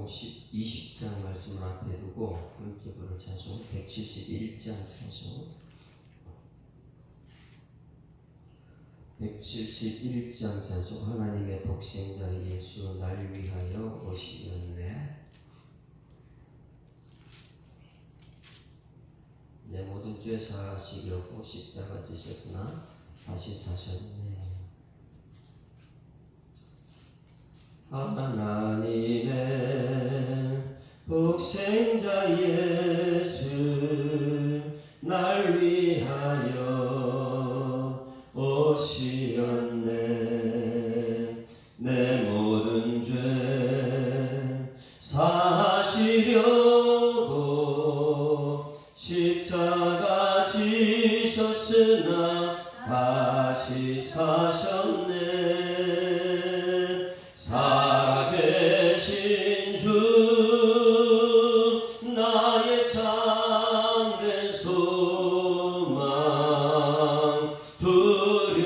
마태복음 20장 말씀을 앞에 두고 함께 부를 찬송 171장 찬송 171장 찬송. 하나님의 독생자 예수 날 위하여 오시었네. 내 모든 죄 사하시려고 십자가 지셨으나 다시 사셨네. 하나님의 독생자 예수 날 위하여 오시었네. 내 모든 죄 사하시려고 십자가 지셨으나 다시 사셨네. 살아계신 주 나의 참된 소망 두려움이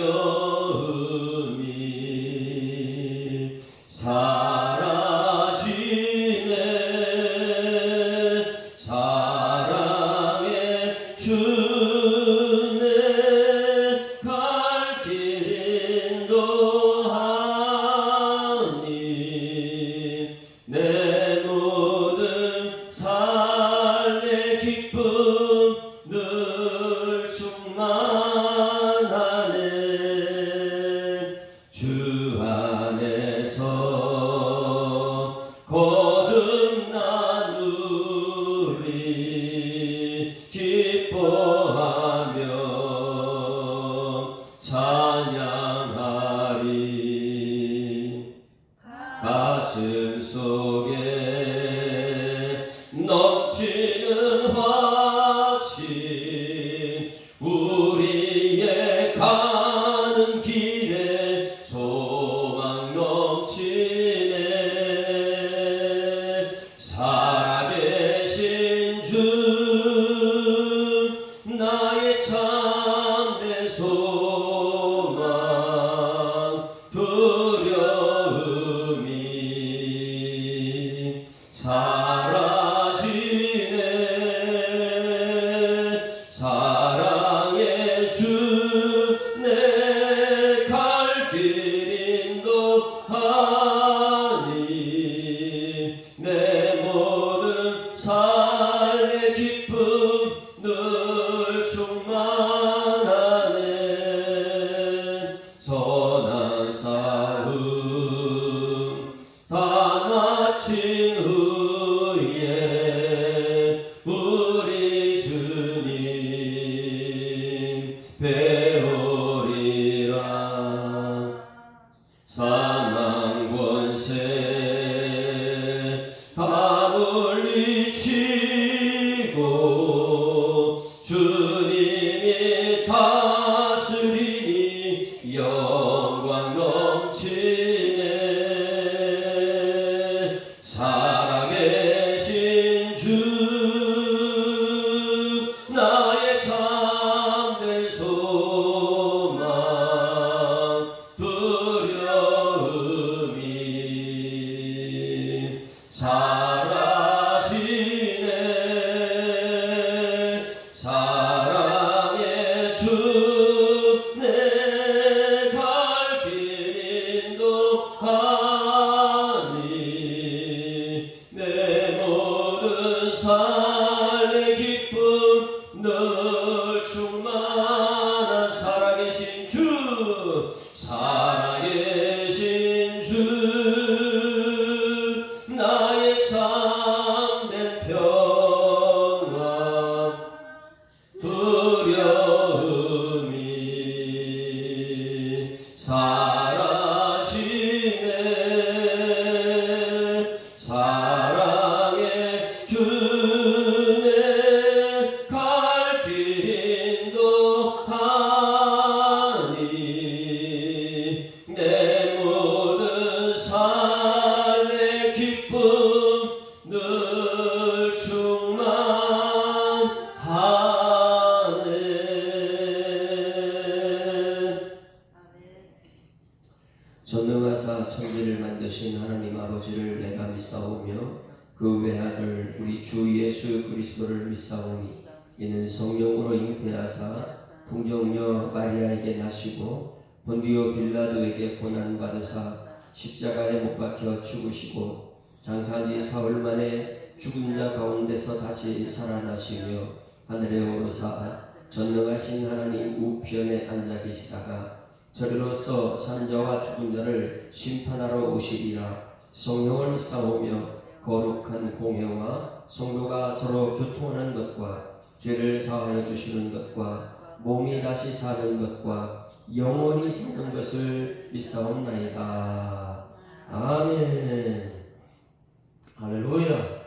사라지네. 사랑의 주네 갈 길 인도하니 내 모든 삶의 기쁨 늘 충만하네. 주 안에서 거듭난 우리 기뻐하며 찬양하리. 가슴 속에 넘치는 확신 우리의 가는 길에 소망 넘치네. 살아계신 주 나의 참된 소망 두려움이 사라지네. 사랑의 주내 갈 길 인도하니 내 모든 삶의 기쁨 늘 충만하네. 선한 싸움 다 마친 후에 우리 주님 배우리라. 사망 권세 다 물리치고 주님이 다스리니 영광 넘치네. 살아계신 주 나의 참된 소망 두려움이 사라지네. 사랑의 주내 갈 길 인도하니 내 모든 삶의 기쁨 늘 충만한 살아계신 주. 살아계신 주 나의 참된 평안 두려움이 사라지네. 사랑의 주내 갈 길 인도하니 내 모든 삶의 기쁨 늘 충만하네. 전능하사 천지를 만드신 하나님 아버지를 내가 믿사오며 그 외아들 우리 주 예수 그리스도를 믿사오니 이는 성령으로 잉태하사 동정녀 마리아에게 나시고 본디오 빌라도에게 고난받으사 십자가에 못 박혀 죽으시고 장사한 지 사흘 만에 죽은 자 가운데서 다시 살아나시며 하늘에 오르사 전능하신 하나님 우편에 앉아 계시다가 저리로서 산자와 죽은 자를 심판하러 오시리라. 성령을 믿사오며 거룩한 공회와 성도가 서로 교통하는 것과 죄를 사하여 주시는 것과 몸이 다시 사는 것과 영원히 사는 것을 믿사옵나이다. 아멘. 할렐루야.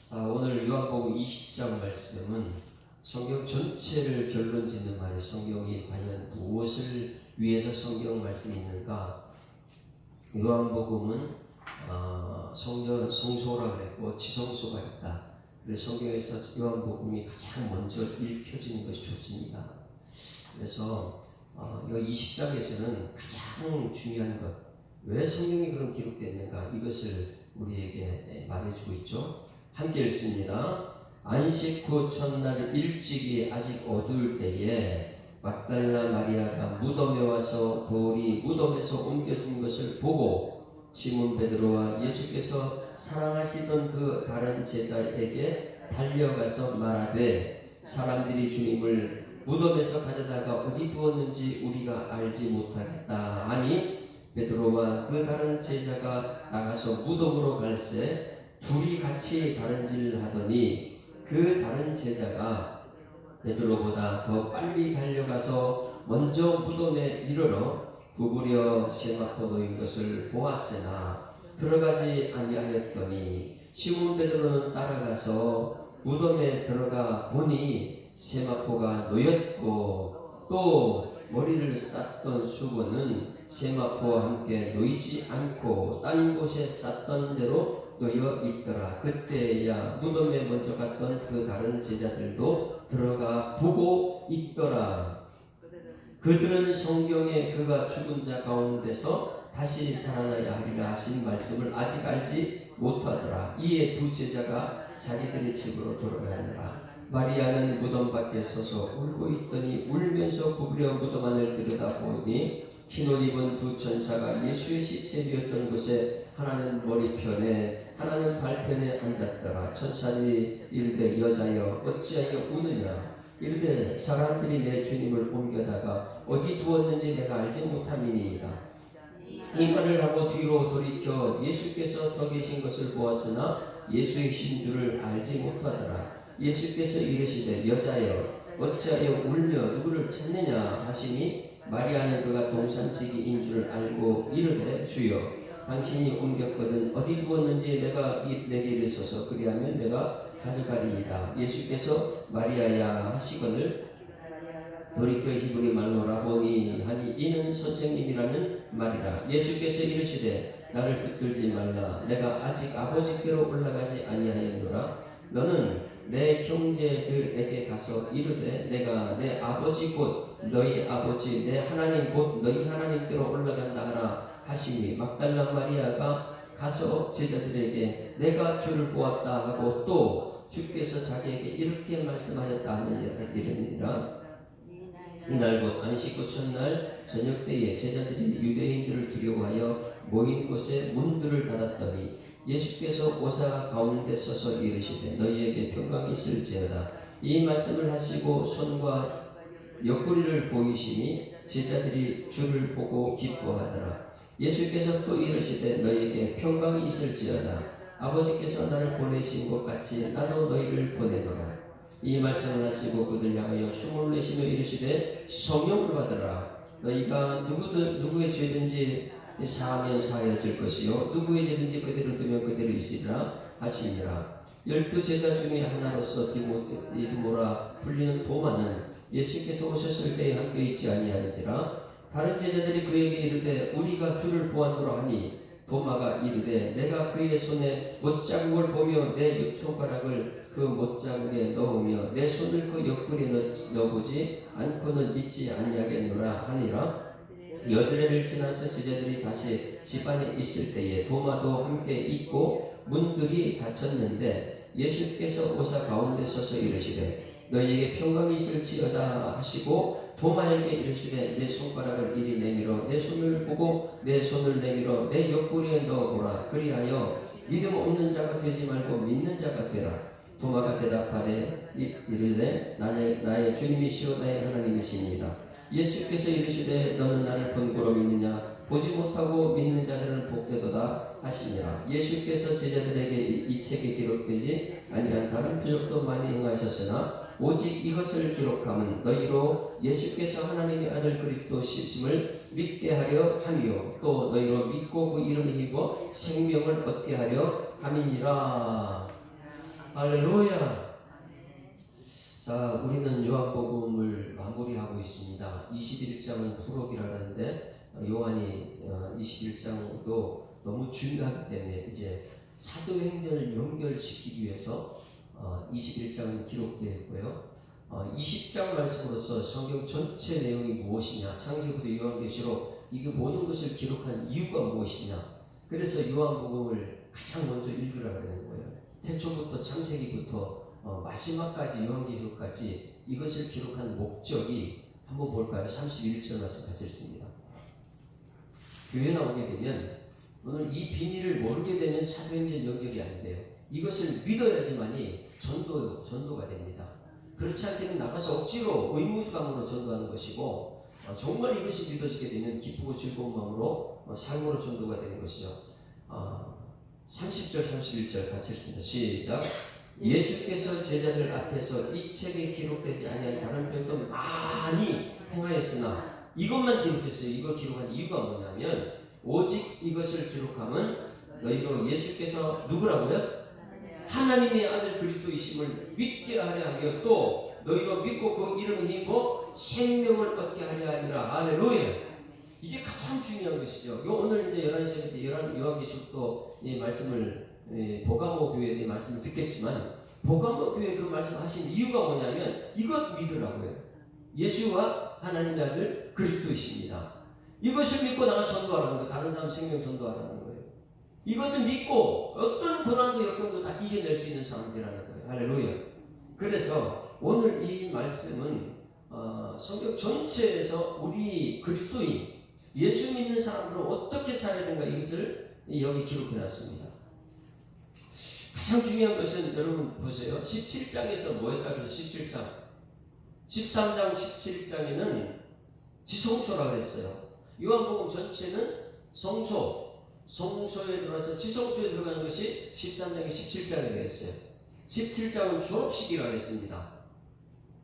자, 오늘 요한복음 20장 말씀은 성경 전체를 결론 짓는 말이 성경이 과연 무엇을 위해서 성경 말씀이 있는가? 요한복음은 성소라 그랬고 지성소가 있다. 그래서 성경에서 요한복음이 가장 먼저 읽혀지는 것이 좋습니다. 그래서 이 20장에서는 가장 중요한 것, 왜 성경이 그런 기록됐는가 이것을 우리에게 말해주고 있죠. 함께 읽습니다. 안식 후 첫날 일찍이 아직 어두울 때에 막달라 마리아가 무덤에 와서 돌이 무덤에서 옮겨진 것을 보고 시몬 베드로와 예수께서 사랑하시던 그 다른 제자에게 달려가서 말하되 사람들이 주님을 무덤에서 가져다가 어디 두었는지 우리가 알지 못하겠다 하니 베드로와 그 다른 제자가 나가서 무덤으로 갈새 둘이 같이 다른질하더니 그 다른 제자가 베드로보다 더 빨리 달려가서 먼저 무덤에 이르러 구부려 세마포 놓인 것을 보았으나 들어가지 아니하였더니 시몬 베드로는 따라가서 무덤에 들어가 보니 세마포가 놓였고 또 머리를 쌌던 수건은 세마포와 함께 놓이지 않고 딴 곳에 쌌던 대로 놓여 있더라. 그때야 무덤에 먼저 갔던 그 다른 제자들도 들어가 보고 있더라. 그들은 성경에 그가 죽은 자 가운데서 다시 살아나야 하리라 하신 말씀을 아직 알지 못하더라. 이에 두 제자가 자기들의 집으로 돌아가니라. 마리아는 무덤 밖에 서서 울고 있더니 울면서 구부려 무덤 안을 들여다보니 흰옷 입은 두 천사가 예수의 시체되었던 곳에 하나는 머리편에 하나는 발편에 앉았더라. 천사들이 이르되 여자여 어찌하여 우느냐 이르되 사람들이 내 주님을 옮겨다가 어디 두었는지 내가 알지 못함이니이다. 이 말을 하고 뒤로 돌이켜 예수께서 서 계신 것을 보았으나 예수의 신주를 알지 못하더라. 예수께서 이르시되 여자여 어찌하여 울며 누구를 찾느냐 하시니 마리아는 그가 동산지기인 줄 알고 이르되 주여 당신이 옮겼거든 어디 두었는지 내게 이르소서 그리하면 내가 가져가리이다. 예수께서 마리아야 하시거늘 돌이켜 히브리 말로 라보니 하니 이는 선생님이라는 말이라. 예수께서 이르시되 나를 붙들지 말라. 내가 아직 아버지께로 올라가지 아니하였노라. 너는 내 형제들에게 가서 이르되 내가 내 아버지 곧 너희 아버지 내 하나님 곧 너희 하나님께로 올라간다 하라 하시니 막달라 마리아가 가서 제자들에게 내가 주를 보았다 하고 또 주께서 자기에게 이렇게 말씀하셨다 하는 이르니라. 이날 곧 안식 후 첫날 저녁 때에 제자들이 유대인들을 두려워하여 모인 곳에 문들을 닫았더니 예수께서 오사 가운데 서서 이르시되 너희에게 평강이 있을지어다. 이 말씀을 하시고 손과 옆구리를 보이시니 제자들이 주를 보고 기뻐하더라. 예수께서 또 이르시되 너희에게 평강이 있을지어다. 아버지께서 나를 보내신 것 같이 나도 너희를 보내노라. 이 말씀을 하시고 그들 향하여 숨을 내쉬며 이르시되 성령을 받으라. 너희가 누구의 죄든지 사하면 사하여질 것이요 누구의 죄든지 그대로 두면 그대로 있으리라 하시니라. 12 제자 중에 하나로서 디모라 불리는 도마는 예수께서 오셨을 때에 함께 있지 아니한지라. 다른 제자들이 그에게 이르되 우리가 주를 보았노라 하니 도마가 이르되 내가 그의 손에 못자국을 보며 내 손가락을 그 못자국에 넣으며 내 손을 그 옆구리에 넣어보지 않고는 믿지 아니하겠노라 하니라. 여드레를 지나서 제자들이 다시 집 안에 있을 때에 도마도 함께 있고 문들이 닫혔는데 예수께서 오사 가운데 서서 이르시되 너희에게 평강이 있을지어다 하시고 도마에게 이르시되 내 손가락을 이리 내밀어 내 손을 보고 내 손을 내밀어 내 옆구리에 넣어보라. 그리하여 믿음 없는 자가 되지 말고 믿는 자가 되라. 도마가 대답하되 이르되 나의 주님이시오 나의 하나님이시니이다. 예수께서 이르시되 너는 나를 본고로 믿느냐 보지 못하고 믿는 자들은 복되도다 하시니라. 예수께서 제자들에게 이 책에 기록되지 아니한 다른 표적도 많이 행하셨으나 오직 이것을 기록함은 너희로 예수께서 하나님의 아들 그리스도이심을 믿게 하려 함이요 또 너희로 믿고 그 이름에 힘입어 생명을 얻게 하려 함이니라. 할렐루야. 자, 우리는 요한복음을 마무리하고 있습니다. 21장은 프록이라는데 요한이 21장도 너무 중요하기 때문에 이제 사도행전을 연결시키기 위해서 21장은 기록되어 있고요. 20장 말씀으로서 성경 전체 내용이 무엇이냐, 창세기부터 요한계시록 이게 모든 것을 기록한 이유가 무엇이냐. 그래서 요한복음을 가장 먼저 읽으라 그러는 거예요. 태초부터 창세기부터 마지막까지 요한계시록까지 이것을 기록한 목적이 한번 볼까요? 31절 말씀 같이 읽습니다. 교회 나오게 되면 오늘 이 비밀을 모르게 되면 사도행전 연결이 안 돼요. 이것을 믿어야지만이 전도가 됩니다. 그렇지 않게는 나가서 억지로 의무감으로 전도하는 것이고 정말 이것이 믿어지게 되면 기쁘고 즐거운 마음으로 삶으로 전도가 되는 것이죠. 30절 31절 같이 읽습니다. 시작. 예수께서 제자들 앞에서 이 책에 기록되지 아니한 다른 표적도 많이 행하였으나 이것만 기록했어요. 이걸 기록한 이유가 뭐냐면 오직 이것을 기록함은 너희로 예수께서 누구라고요? 하나님의 아들 그리스도이심을 믿게 하려 하며 또 너희로 믿고 그 이름을 힘입어 생명을 얻게 하려 하니라. 할렐루야. 이게 가장 중요한 것이죠. 오늘 이제 11시에 때 요한계시록도 이 말씀을 보가모 교회의 말씀을 듣겠지만 보가모 교회 그 말씀하신 이유가 뭐냐면 이것 믿으라고요. 예수와 하나님의 아들 그리스도이십니다. 이것을 믿고 나가 전도하라는 거예요. 다른 사람 생명 전도하라는 거예요. 이것을 믿고 어떤 고난도 역경도 다 이겨낼 수 있는 사람들이라는 거예요. 할렐루야. 그래서 오늘 이 말씀은 성경 전체에서 우리 그리스도인 예수 믿는 사람으로 어떻게 살아야 되는가 이것을 여기 기록해놨습니다. 가장 중요한 것은 여러분 보세요. 17장에서 뭐 했다 그래서 17장 13장 17장에는 지성소라고 했어요. 요한복음 전체는 성소에 들어가서 지성소에 들어가는 것이 13장에 17장에 되었어요. 17장은 졸업식이라고 했습니다.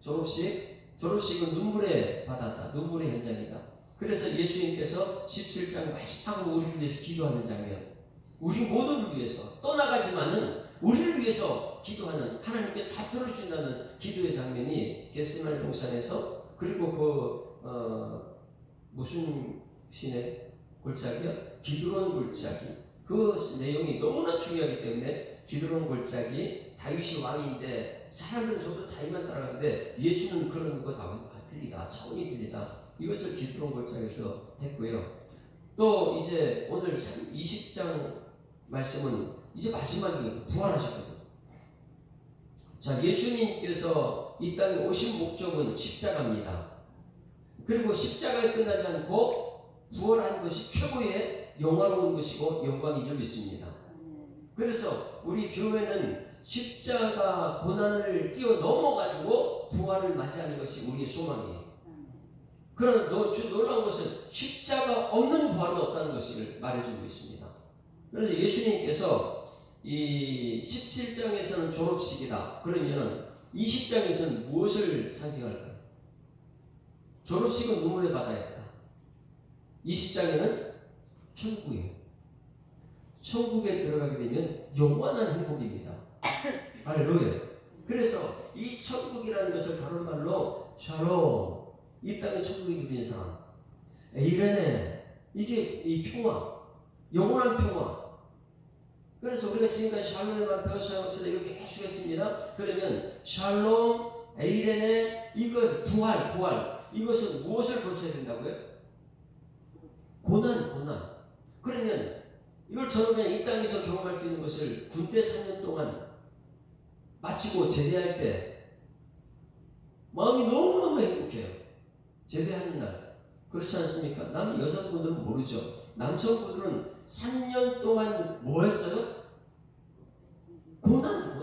졸업식은 눈물의 바다다. 눈물의 현장이다. 그래서 예수님께서 17장 마지막으로 우리를 위해서 기도하는 장면, 우리 모두를 위해서 떠나가지만은 우리를 위해서 기도하는, 하나님께 다 들어주신다는 기도의 장면이 겟세마네 동산에서, 그리고 무슨 신의 골짜기요? 기드론 골짜기. 그 내용이 너무나 중요하기 때문에 기드론 골짜기, 다윗이 왕인데 사람들은 저도 다윗만 따라가는데 예수는 그런 거 다 틀리다, 차원이 틀리다. 이것을 기드론 골짜기에서 했고요. 또 이제 오늘 20장 말씀은 이제 마지막이에요. 부활하셨거든요. 자, 예수님께서 이 땅에 오신 목적은 십자가입니다. 그리고 십자가에 끝나지 않고 부활한 것이 최고의 영화로운 것이고 영광인 줄 믿습니다. 그래서 우리 교회는 십자가 고난을 뛰어넘어가지고 부활을 맞이하는 것이 우리의 소망이에요. 그러나 놀라운 것은 십자가 없는 부활은 없다는 것을 말해주고 있습니다. 그래서 예수님께서 이 17장에서는 졸업식이다. 그러면 20장에서는 무엇을 상징할까요? 졸업식은 눈물의 바다였다. 20장에는 천국이에요. 천국에 들어가게 되면 영원한 행복입니다. 할렐루야. 그래서 이 천국이라는 것을 다른 말로 샬롬, 이 땅의 천국에 누린 사람, 에이레네, 이게 이 평화, 영원한 평화. 그래서 우리가 지금까지 샬롬에만 배웠어야 이렇게 계속 했습니다. 그러면 샬롬, 에이레네, 이것 부활, 이것은 무엇을 거쳐야 된다고요? 고난. 그러면 이걸 저는 그냥 이 땅에서 경험할 수 있는 것을 군대 3년 동안 마치고 제대할 때 마음이 너무너무 행복해요. 제대하는 날. 그렇지 않습니까? 남 여성분들은 모르죠. 남성분들은 3년 동안 뭐 했어요? 고난.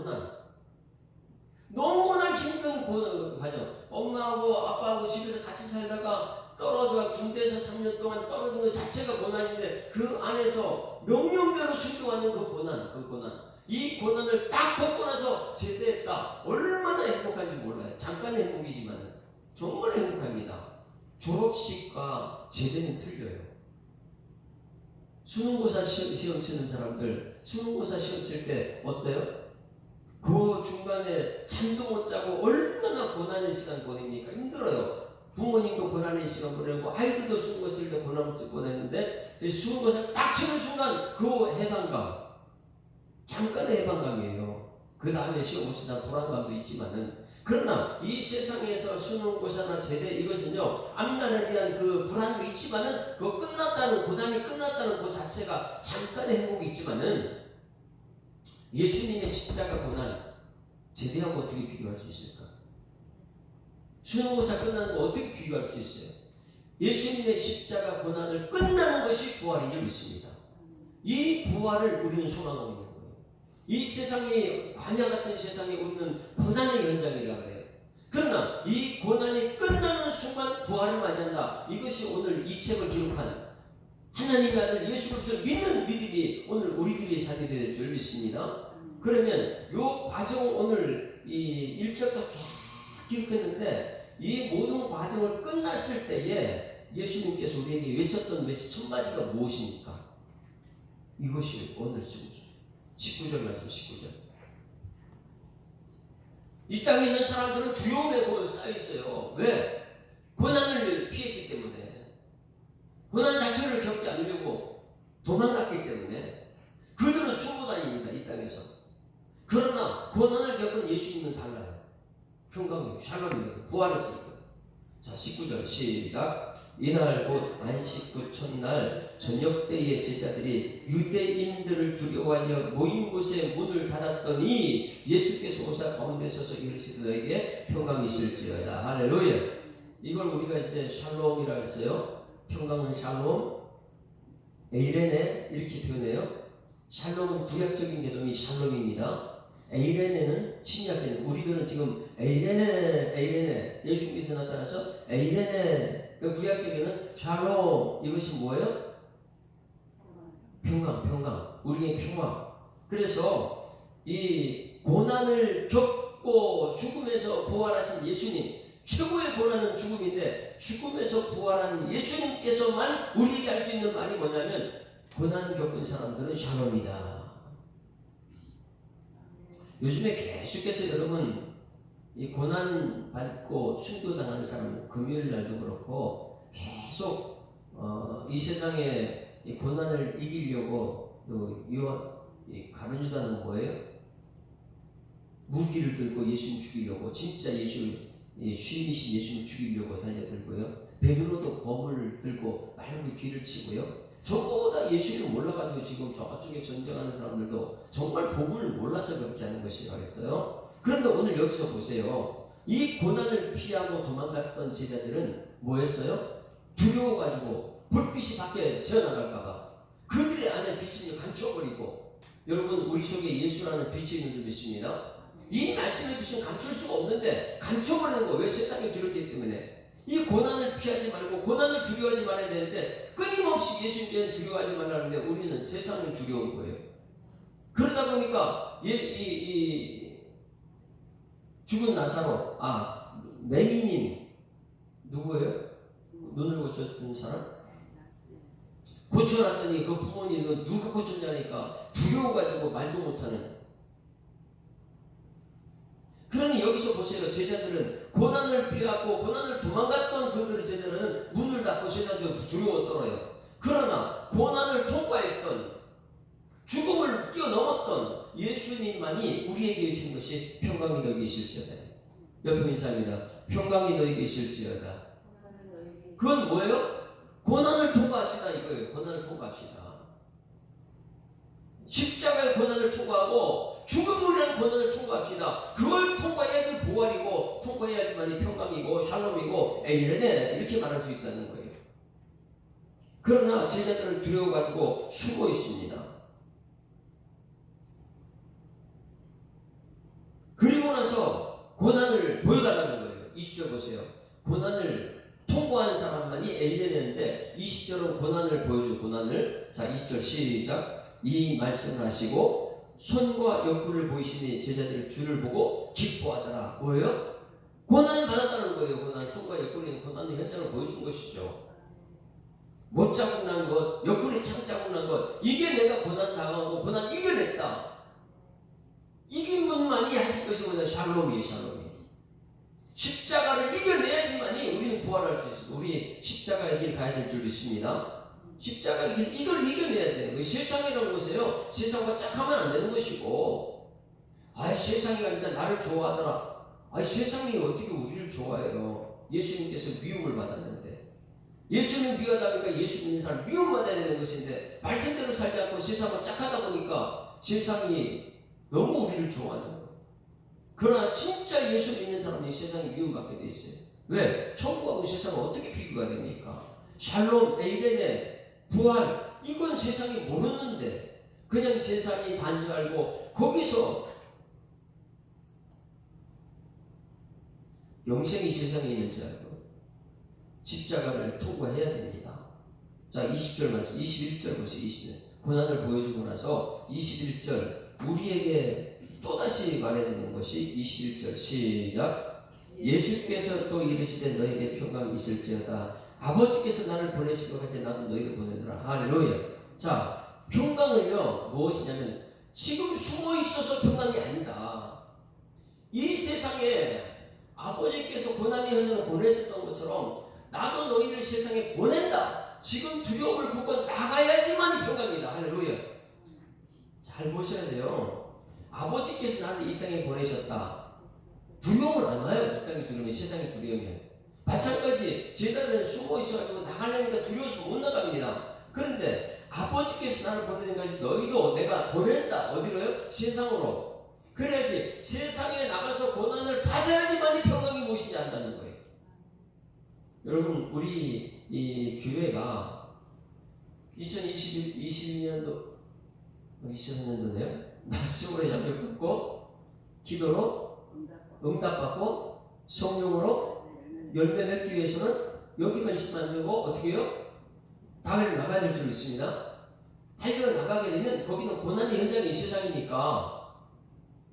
너무나 힘든 과정. 엄마하고 아빠하고 집에서 같이 살다가 떨어져 군대에서 3년 동안 떨어진 것 자체가 고난인데 그 안에서 명령대로 순종하는 그 고난. 이 고난을 딱 벗고 나서 제대했다. 얼마나 행복한지 몰라요. 잠깐의 행복이지만 정말 행복합니다. 졸업식과 제대는 틀려요. 수능고사 시험 치는 사람들, 수능고사 시험 칠 때 어때요? 그 중간에 잠도 못 자고 얼마나 고난의 시간 보냅니까? 힘들어요. 부모님도 고난의 시간 보내고 아이들도 수능고사 칠 때 고난을 보냈는데 수능고사 딱 치는 순간 그 해방감, 잠깐의 해방감이에요. 그 다음에 시험 못 치다 불안감도 있지만은, 그러나 이 세상에서 수능고사나 제대 이것은요, 앞날에 대한 그 불안도 있지만은 그 끝났다는, 고난이 끝났다는 그 자체가 잠깐의 행복이 있지만은 예수님의 십자가 고난 제대하고 어떻게 비교할 수 있을까? 수능고사 끝나는 거 어떻게 비교할 수 있어요? 예수님의 십자가 고난을 끝나는 것이 부활인 줄 믿습니다. 이 부활을 우리는 소망하고 있는 거예요. 이 세상이, 광야 같은 세상에 우리는 고난의 연장이라 그래요. 그러나 이 고난이 끝나는 순간 부활을 맞이한다. 이것이 오늘 이 책을 기록한 하나님의 아들 예수 그리스도를 믿는 믿음이 오늘 우리들이 살게 될 줄 믿습니다. 그러면 이 과정을 오늘 이 1절부터 쫙 기록했는데, 이 모든 과정을 끝났을 때에 예수님께서 우리에게 외쳤던 메시지 첫 마디가 무엇입니까? 이것이 오늘 19절 말씀 19절. 이 땅에 있는 사람들은 두려움에 쌓여 있어요. 왜? 고난을 피했기 때문에. 고난 자체를 겪지 않으려고 도망갔기 때문에 그들은 숨고 다닙니다. 이 땅에서. 그러나 고난을 겪은 예수님은 달라요. 평강이에요. 샬롬이에요. 부활했으니까. 자, 19절 시작. 이날 곧 안식 후 첫날 저녁 때에 제자들이 유대인들을 두려워하여 모인 곳에 문을 닫았더니 예수께서 오사 가운데 서서 이르시되 너에게 평강이 있을지어다. 할렐루야. 이걸 우리가 이제 샬롬이라 했어요. 평강은 샬롬, 에이레네 이렇게 표현해요. 샬롬은 구약적인 개념이 샬롬입니다. 에이레네는 신약개념. 우리들은 지금 에이레네 예수님께서 나타나서 에이레네, 구약적에는 샬롬, 이것이 뭐예요? 평강, 우리의 평강. 그래서 이 고난을 겪고 죽음에서 부활하신 예수님, 최고의 고난은 죽음인데 죽음에서 부활한 예수님께서만 우리에게 할 수 있는 말이 뭐냐면, 고난 겪은 사람들은 샬롬이다. 요즘에 계속해서 여러분 이 고난 받고 순교당하는 사람, 금요일 날도 그렇고 계속 이 세상에 이 고난을 이기려고 가룟 유다는 뭐예요? 무기를 들고 예수님 죽이려고, 진짜 주인이신 예수님 죽이려고 달려들고요. 베드로도 검을 들고 말문에 귀를 치고요. 저보다 예수님을 몰라가지고 지금 저쪽에 전쟁하는 사람들도 정말 복음을 몰라서 그렇게 하는 것이라겠어요. 그런데 오늘 여기서 보세요. 이 고난을 피하고 도망갔던 제자들은 뭐 했어요? 두려워가지고 불빛이 밖에 새어나갈까봐 그들의 안에 빛을 감춰버리고, 여러분 우리 속에 예수라는 빛이 있는 줄 믿습니다. 이 말씀의 빛은 감출 수가 없는데 감춰버리는 거. 왜? 세상에 두렵기 때문에. 이 고난을 피하지 말고 고난을 두려워하지 말아야 되는데 끊임없이 예수님께 두려워하지 말라는데 우리는 세상을 두려운 거예요. 그러다 보니까 이 죽은 나사로, 맹인인 누구예요? 눈을 고쳤던 사람? 고쳐놨더니 그 부모님은 누가 고쳤냐니까 두려워가지고 말도 못하는. 그러니 여기서 보세요. 제자들은 고난을 피하고 고난을 도망갔던 그들의 제자들은 문을 닫고 제자들 두려워 떨어요. 그러나 고난을 통과했던, 죽음을 뛰어넘었던 예수님만이 우리에게 계신 것이 평강이 너희 계실지어다. 옆에 인사합니다. 평강이 너희 계실지어다. 그건 뭐예요? 고난을 통과합시다 이거예요. 고난을 통과합시다. 십자가의 고난을 통과하고 죽음이라는 고난을 통과합시다. 그걸 통과해야지 부활이고 통과해야지만이 평강이고 샬롬이고 에이레네 이렇게 말할 수 있다는 거예요. 그러나 제자들은 두려워가지고 숨어 있습니다. 그리고 나서 고난을 보여달라는 거예요. 20절 보세요. 고난을 통과한 사람만이 에이레네인데 20절은 고난을 보여줘. 고난을. 자 20절 시작. 이 말씀을 하시고 손과 옆구리를 보이시니 제자들이 주를 보고 기뻐하더라. 뭐예요? 고난을 받았다는 거예요. 고난. 손과 옆구리는 고난의 현장을 보여준 것이죠. 못 자국 난 것, 옆구리 창 자국 난 것, 이게 내가 고난 당하고 고난 이겨냈다. 이긴 분만이 하실 것이 뭐냐? 샬롬이에요. 샬롬이. 십자가를 이겨내야지만이 우리는 부활할 수 있습니다. 우리 십자가의 길 가야 될 줄 믿습니다. 십자가의 길, 이걸 이겨내야 되는 거예요. 세상이라고 보세요. 세상과 짝하면 안 되는 것이고, 세상이 아니라 나를 좋아하더라. 세상이 어떻게 우리를 좋아해요? 예수님께서 미움을 받았는데, 예수님 미워하다니까 예수 믿는 사람 미움받아야 되는 것인데, 말씀대로 살지 않고 세상과 짝하다 보니까 세상이 너무 우리를 좋아하는 거예요. 그러나 진짜 예수 믿는 사람이 세상에 미움받게 돼 있어요. 왜? 천국하고 세상은 어떻게 비교가 됩니까? 샬롬, 에이레네, 부활, 이건 세상이 모르는데 그냥 세상이 반 줄 알고 거기서 영생이 세상에 있는 줄 알고 십자가를 통과해야 됩니다. 자 20절 말씀 21절 보세요. 20절 고난을 보여주고 나서 21절 우리에게 또다시 말해주는 것이 21절 시작. 예수께서 또 이르시되 너에게 평강이 있을지어다. 아버지께서 나를 보내신 것 같이 나도 너희를 보내더라. 할렐루야. 자 평강은요 무엇이냐면 지금 숨어 있어서 평강이 아니다. 이 세상에 아버지께서 고난의 현장을 보냈었던 것처럼 나도 너희를 세상에 보낸다. 지금 두려움을 품고 나가야지만이 평강이다. 할렐루야. 잘 보셔야 돼요. 아버지께서 나를 이 땅에 보내셨다. 두려움을 안 와요. 이 땅에 두려움이 세상에 두려우면. 마찬가지 제자들은 숨어 있어가지고 나가려니까 두려워서 못 나갑니다. 그런데 아버지께서 나를 보내는 것이 너희도 내가 보낸다. 어디로요? 세상으로. 그래야지 세상에 나가서 고난을 받아야지만이 평강이 무엇인지 안다는 거예요. 여러분 우리 이 교회가 2022년도 24년도네요. 말씀으로 양육받고 기도로 응답받고 성령으로 열매 맺기 위해서는 여기만 있으면 안 되고 어떻게 해요? 당을 나가야 될 줄 믿습니다. 달려 나가게 되면 거기는 고난의 현장이 이 세상이니까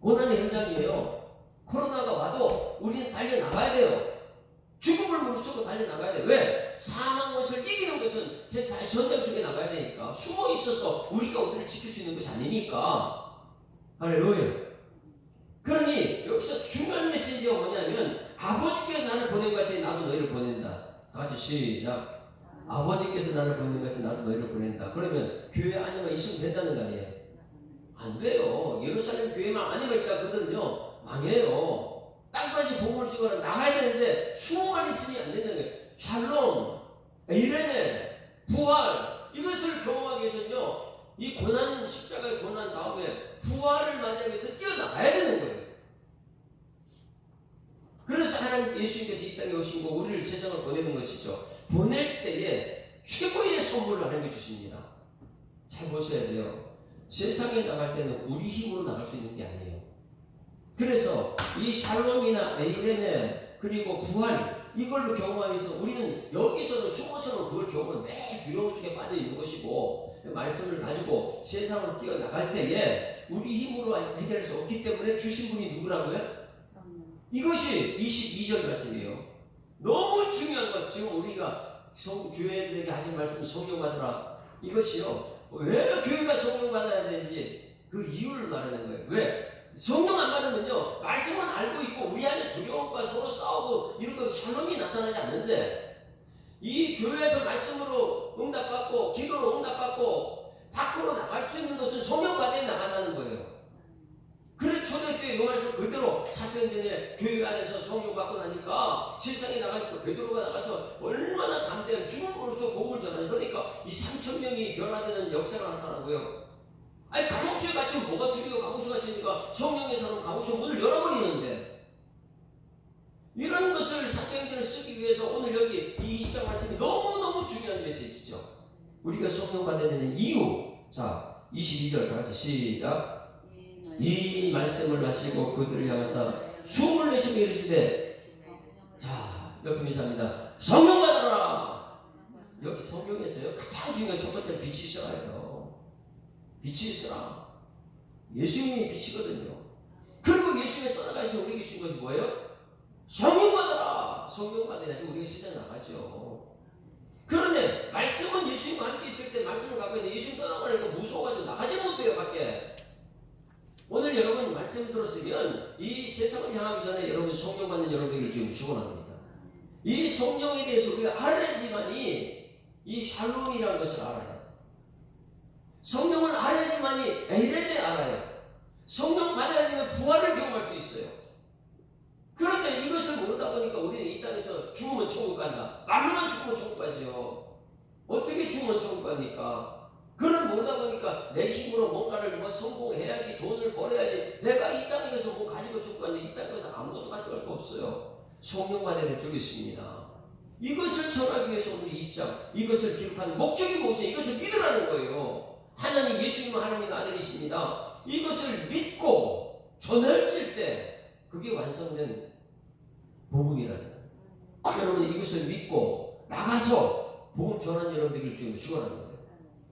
고난의 현장이에요. 코로나가 와도 우리는 달려 나가야 돼요. 죽음을 무릅쓰고 달려나가야 돼. 왜? 사망 것을 이기는 것은 다시 현장 속에 나가야 되니까. 숨어 있어서 우리가 우리를 지킬 수 있는 것이 아니니까. 할렐루야. 그러니 여기서 중요한 메시지가 뭐냐면 아버지께서 나를 보낸 것 같이 나도 너희를 보낸다. 다 같이 시작. 아버지께서 나를 보낸 것 같이 나도 너희를 보낸다. 그러면 교회 안에만 있으면 된다는 거 아니에요? 안 돼요. 예루살렘 교회만 안에만 있다 그러거든요. 망해요. 땅까지 복음을 주거나 나가야 되는데 숨어만 있으면 안 된다는 거예요. 샬롬, 에이레네, 부활 이것을 경험하기 위해서는요. 이 고난 십자가의 고난 다음에 부활을 맞이하기 위해서 뛰어나가야 되는 거예요. 그래서 하나님 예수님께서 이 땅에 오신 거 우리를 세상을 보내는 것이죠. 보낼 때에 최고의 선물을 하나님이 주십니다. 잘 보셔야 돼요. 세상에 나갈 때는 우리 힘으로 나갈 수 있는 게 아니에요. 그래서 이 샬롬이나 에이레네 그리고 부활 이걸로 경험하기 위해서 우리는 여기서는 숨어서는 그걸 경험하면 매일 두려움 속에 빠져 있는 것이고 말씀을 가지고 세상을 뛰어나갈 때에 우리 힘으로 해결할 수 없기 때문에 주신 분이 누구라고요? 이것이 22절 말씀이에요. 너무 중요한 것. 지금 우리가 교회들에게 하신 말씀 성령 받으라. 이것이요. 왜 교회가 성령 받아야 되는지 그 이유를 말하는 거예요. 왜? 성령 안 받으면요 말씀만 알고 있고 우리 안에 두려움과 서로 싸우고 이런 거 샬롬이 나타나지 않는데 이 교회에서 말씀으로 응답받고 기도로 응답받고 밖으로 나갈 수 있는 것은 성령 받아야 나간다는 거예요. 그래서 초대교회 요 말씀 그대로 사도행전에 교회 안에서 성령 받고 나니까 세상에 나가니까 베드로가 나가서 얼마나 담대한 죽음으로써 복음을 전하는 그러니까 이 3,000명이 변화되는 역사가 나타나고요. 아니 감옥소에 갇히면 뭐가 두려워? 감옥소에 갇히니까 성령의 사람 감옥소 문을 열어버리는데 이런 것을 사도행전을 쓰기 위해서 오늘 여기 이 20장 말씀이 너무너무 중요한 메시지죠. 우리가 성령 받아야 되는 이유. 자 22절 다같이 시작. 이 말씀을 하시고 그들을 향하사 숨을 내쉬며 이르시되 자 옆에 인사합니다. 성령 받아라. 여기 성경에서요 가장 중요한 첫 번째 빛이 있어야 해요. 빛이 있어라. 예수님이 빛이거든요. 그리고 예수님이 떠나가셔서 우리에게 주신 것이 뭐예요? 성령 받아라. 성령 받아야지 우리가 세상에 나가죠. 그런데 말씀은 예수님과 함께 있을 때 말씀을 갖고 있는데 예수님 떠나가니까 무서워가지고 나가지 못해요 밖에. 오늘 여러분 말씀 들었으면 이 세상을 향하기 전에 여러분 성령 받는 여러분에게 지금 축원합니다. 이 성령에 대해서 우리가 알아야지만이 이 샬롬이라는 것을 알아요. 성령을 알아야지만이 에이레를 알아요. 성령 받아야지만 부활을 경험할 수 있어요. 그런데 이것을 모르다 보니까 우리는 이 땅에서 죽으면 천국 간다. 말로만 죽으면 천국 가지요. 어떻게 죽으면 천국 갑니까? 그걸 모르다 보니까 내 힘으로 뭔가를 뭐 성공해야지, 돈을 벌어야지, 내가 이 땅에서 뭐 가지고 천국 갔는데 이 땅에서 아무것도 가져갈 수 없어요. 성령 받아야 될 적이 있습니다. 이것을 전하기 위해서 오늘 20장 이것을 기록하는 목적이 무엇이냐? 이것을 믿으라는 거예요. 하나님 예수님은 하나님의 아들이십니다. 이것을 믿고 전했을 때 그게 완성된 복음이라는 거예요. 여러분 이것을 믿고 나가서 복음 전하는 여러분들을 지금 축원합니다.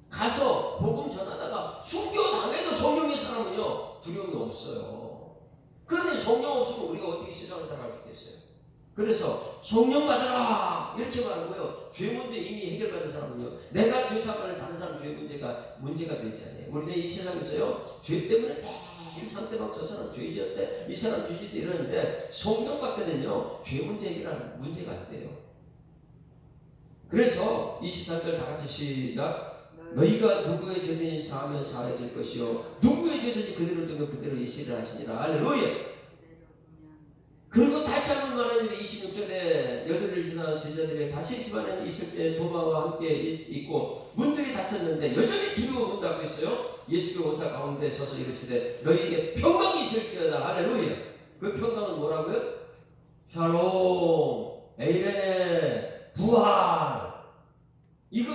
가서 복음 전하다가 순교당해도 성령의 사람은요 두려움이 없어요. 그런데 성령 없으면 우리가 어떻게 세상을 살아갈 수 있겠어요? 그래서 성령 받아라 이렇게 말하고요. 죄 문제 이미 해결받은 사람은요 내가 죄 사과는 다른 사람 죄 문제가 되지 않아요. 우리는 이 세상에서요 죄 때문에 이 상대방 저 사람 죄 지었대 이 사람 죄 지었대 이러는데 성령 받게는요 죄 문제 해결하는 문제가 안 돼요. 그래서 23절 다 같이 시작. 너희가 누구의 죄든지 사하면 사해질 것이요 누구의 죄든지 그대로 두면 그대로 예시를 하시니라. 할렐루야. 그리고 다시 한번 말합니다. 26절에 여덟을 지난 제자들이 다시 집안에 있을 때 도마와 함께 있고 문들이 닫혔는데 여전히 두려워 문 닫고 있어요. 예수께서 오사 가운데 서서 이르시되 너희에게 평강이 있을지어다. 할렐루야. 그 평강은 뭐라고요? 샬롬, 에이레네, 부활. 이거.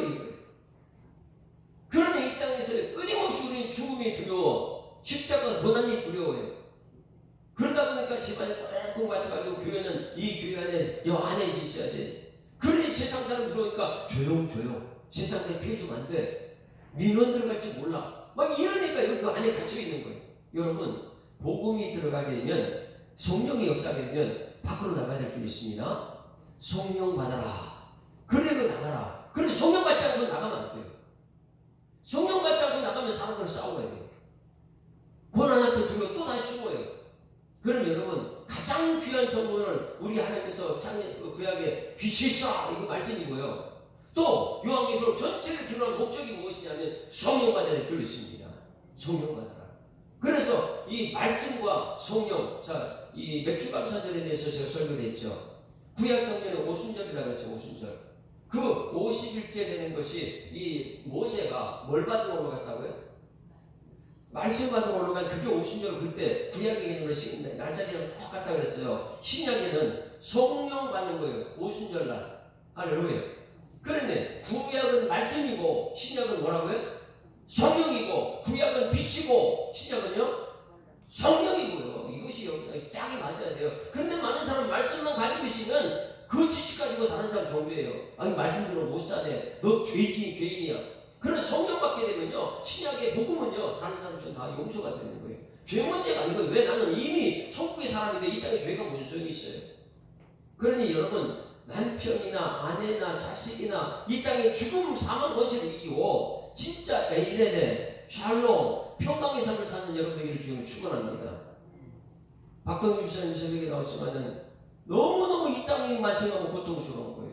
그런데 이 땅에서 끊임없이 우리는 죽음이 두려워. 십자가 고난이 두려워요. 그러다 보니까 집안에 꽁꽁 맞춰가지고 교회는 이 교회 안에 여 안에 있어야 돼. 그러니 세상 사람 들어오니까 조용. 세상에 피해주면 안 돼. 민원 들어갈지 몰라. 막 이러니까 여기 그 안에 갇혀 있는 거예요. 여러분 복음이 들어가게 되면 성령이 역사하게 되면 밖으로 나가야 될 줄 있습니다. 성령 받아라. 그리고 나가라. 그런데 성령 받지 않고 나가면 안 돼요. 성령 받지 않고 나가면 사람들은 싸워야 돼요. 고난 앞에 두고 또 다시 숨어요. 그럼 여러분 가장 귀한 선물을 우리 하나님께서 창년 구약의 빛이 있어 이거 말씀이고요. 또 요한계시록 전체를 기록한 목적이 무엇이냐면 성령 받아야 될 줄 있습니다. 성령 받아라. 그래서 이 말씀과 성령, 자, 이 맥주감사절에 대해서 제가 설교를 했죠. 구약 성경에 오순절이라고 했어요. 오순절. 그 50일째 되는 것이 이 모세가 뭘 받으러 올라갔다고요? 말씀 받으러 올라간 그게 오순절. 그때 구약의 개념으로 날짜기랑 똑같다 그랬어요. 신약에는 성령 받는 거예요. 오순절 날. 할렐루야. 그런데 구약은 말씀이고 신약은 뭐라고요? 성령이고 구약은 빛이고 신약은요? 성령이고요. 이것이 여기 짝이 맞아야 돼요. 그런데 많은 사람 말씀만 가지고 있으면 그 지식 가지고 다른 사람 정죄해요. 아니 말씀 들어 못 사네. 너 죄인이야. 그런 성령 받게 되면요 신약의 복음은요 다른 사람들은 다 용서가 되는 거예요. 죄 문제가 아니고 왜 나는 이미 천국의 사람인데 이 땅에 죄가 무슨 소용이 있어요. 그러니 여러분 남편이나 아내나 자식이나 이 땅에 죽음 사망 권세를 이기고 진짜 에이레네 샬롬 평강의 삶을 사는 여러분에게 지금 축원합니다. 박동규 집사님 새벽에 나왔지만은 너무너무 이 땅에 말씀하고 고통스러운 거예요.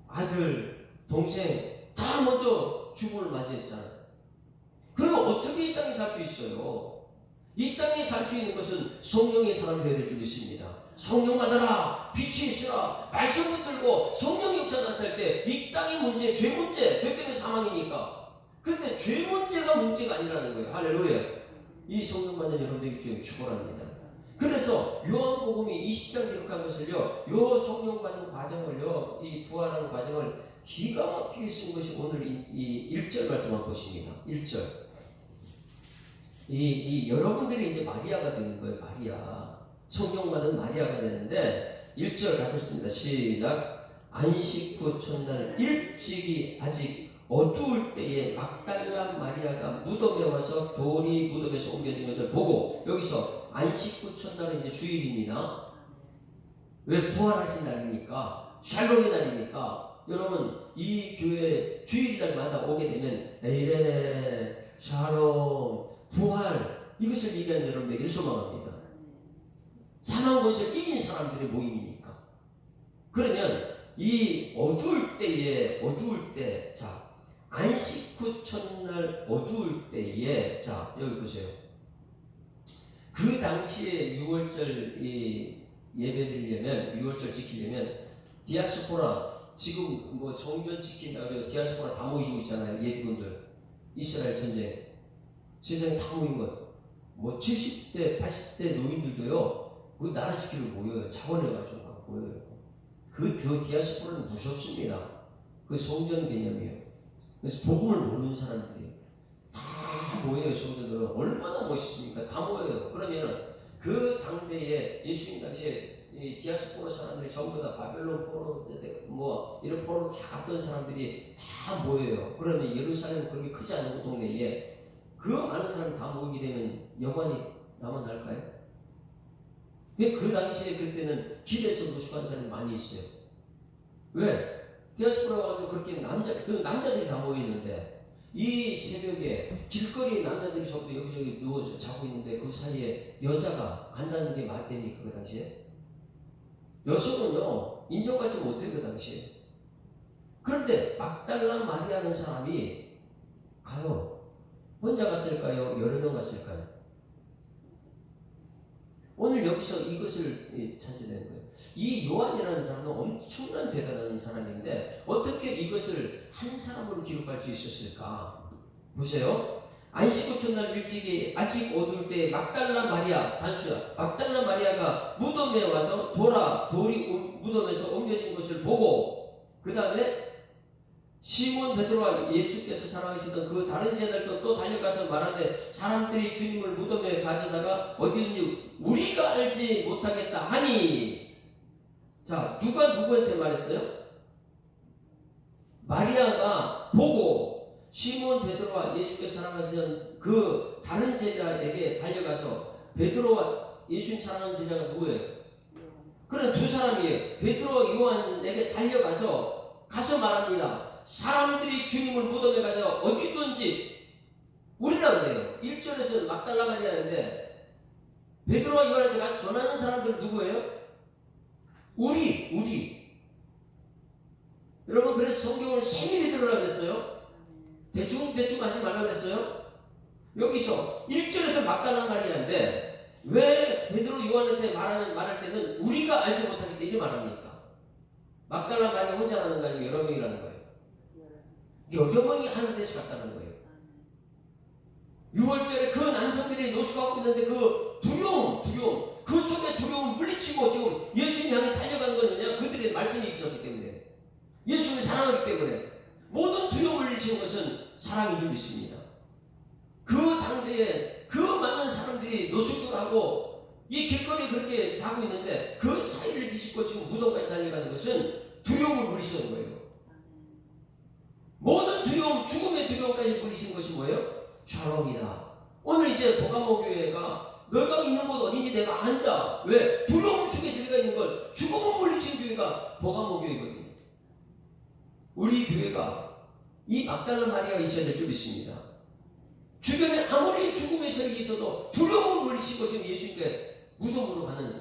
아들 동생 다 먼저 죽음을 맞이했잖아요. 그럼 어떻게 이 땅에 살 수 있어요? 이 땅에 살 수 있는 것은 성령의 사람이 되어야 될 줄 있습니다. 성령 받아라. 빛이 있으라. 말씀 붙들고 성령 역사 나타날 때 이 땅의 문제, 죄 문제, 죄 때문에 사망이니까 근데 죄 문제가 아니라는 거예요. 할렐루야. 이 성령 받는 여러분들이 지금 축원합니다. 그래서 요한복음이 20장 기록한 것을요, 요 성령 받는 과정을요, 이 부활하는 과정을 기가 막히게 쓴 것이 오늘 이 1절 말씀한 것입니다. 1절. 여러분들이 이제 마리아가 되는 거예요. 마리아. 성령 받은 마리아가 되는데 1절 가셨습니다. 시작. 안식 후 첫날 일찍이 아직 어두울 때에 막달라 마리아가 무덤에 와서 돌이 무덤에서 옮겨진 것을 보고, 여기서 안식 후 첫날은 이제 주일입니다. 왜? 부활하신 날이니까, 샬롬의 날이니까. 여러분 이 교회 주일날마다 오게 되면 에이레네 샬롬 부활 이것을 얘기하는 여러분에게 소망합니다. 사망 것을 이긴 사람들의 모임이니까. 그러면 이 어두울 때, 자, 안식 후 첫날 어두울 때에, 자, 여기 보세요. 그 당시에 6월절 예배 드리려면, 6월절 지키려면, 디아스포라, 지금 뭐 성전 지킨다고 해서 디아스포라 다 모이시고 있잖아요. 예비군들. 이스라엘 전쟁. 세상에 다 모인 것. 뭐 70대, 80대 노인들도요, 그 나라 지키러 모여요. 자원해가지고 막 모여요. 그 디아스포라는 무섭습니다. 그 성전 개념이에요. 그래서 복음을 모르는 사람들이에요. 다 모여요. 성전들은 얼마나 멋있습니까? 다 모여요. 그러면 그 당대에 예수님 당시에 이 디아스포라 사람들이 전부 다 바벨론 포로 뭐 이런 포로 다 갔던 사람들이 다 모여요. 그러면 예루살렘 그렇게 크지 않은 동네에 그 많은 사람이 다 모이게 되면 영광이 남아날까요? 그 당시에 그때는 길에서 노숙한 사람이 많이 있어요. 왜? 디아스포라 와가지고 그렇게 남자들이 다 모이는데 이 새벽에 길거리에 남자들이 전부 여기저기 누워서 자고 있는데 그 사이에 여자가 간다는 게 말이 됩니까? 그 당시에? 여성은요 인정받지 못해요. 그 당시에. 그런데 막달라 마리아라는 사람이 가요. 혼자 갔을까요? 여러 명 갔을까요? 오늘 여기서 이것을 찾아내는 거예요. 이 요한이라는 사람은 엄청난 대단한 사람인데 어떻게 이것을 한 사람으로 기록할 수 있었을까? 보세요. 안식 후 첫날 일찍이 아직 어두울 때 막달라 마리아, 단수야. 막달라 마리아가 무덤에 와서 돌이 무덤에서 옮겨진 것을 보고, 그 다음에 시몬 베드로와 예수께서 사랑하시던 그 다른 제자들도 또 달려가서 말하되 사람들이 주님을 무덤에 가져다가 어디 있는지 우리가 알지 못하겠다 하니. 자, 누가 누구한테 말했어요? 마리아가 보고 시몬 베드로와 예수께서 사랑하시던 그 다른 제자에게 달려가서, 베드로와 예수님 사랑하는 제자가 누구예요? 그런 두 사람이에요. 베드로와 요한에게 달려가서 말합니다. 사람들이 주님을 무덤에 가져가 어디 둔지 우리라 그래요. 1절에서 막달라 마리아인데 베드로와 요한한테 가서 전하는 사람들은 누구예요? 우리. 여러분, 그래서 성경을 세밀히 들으라 그랬어요. 대충 하지 말라 그랬어요. 여기서 1절에서 막달라 마리아인데 왜 베드로 요한한테 말할 때는 우리가 알지 못하기 때문에 말합니까? 막달라 마리아 혼자라는 거 아니고 여러 명이라는 거예요. 여러 명이 하는 데서 갔다는 거예요. 6월절에 그 남성들이 노숙하고 있는데 그 두려움, 그 속에 두려움을 물리치고 지금 예수님 향해 달려가는 거느냐? 그들의 말씀이 있었기 때문에, 예수님을 사랑하기 때문에 모든 두려움을 물리치는 것은 사랑인 줄 믿습니다. 그 당대에 그 많은 사람들이 노숙을 하고 이 길거리에 그렇게 자고 있는데 그 사이를 비집고 지금 무덤까지 달려가는 것은 두려움을 물리치는 거예요. 모든 두려움, 죽음의 두려움까지 물리치는 것이 뭐예요? 샬롬이다. 오늘 이제 보가모 교회가 너가 있는 곳 어딘지 내가 안다. 왜? 두려움 속에서 네가 있는 걸 죽음을 물리친 교회가 보가모 교회거든요. 우리 교회가 이 막달라 마리아가 있어야 될 줄 믿습니다. 주변에 아무리 죽음의 세력이 있어도 두려움을 물리치고 지금 예수님께 무덤으로 가는,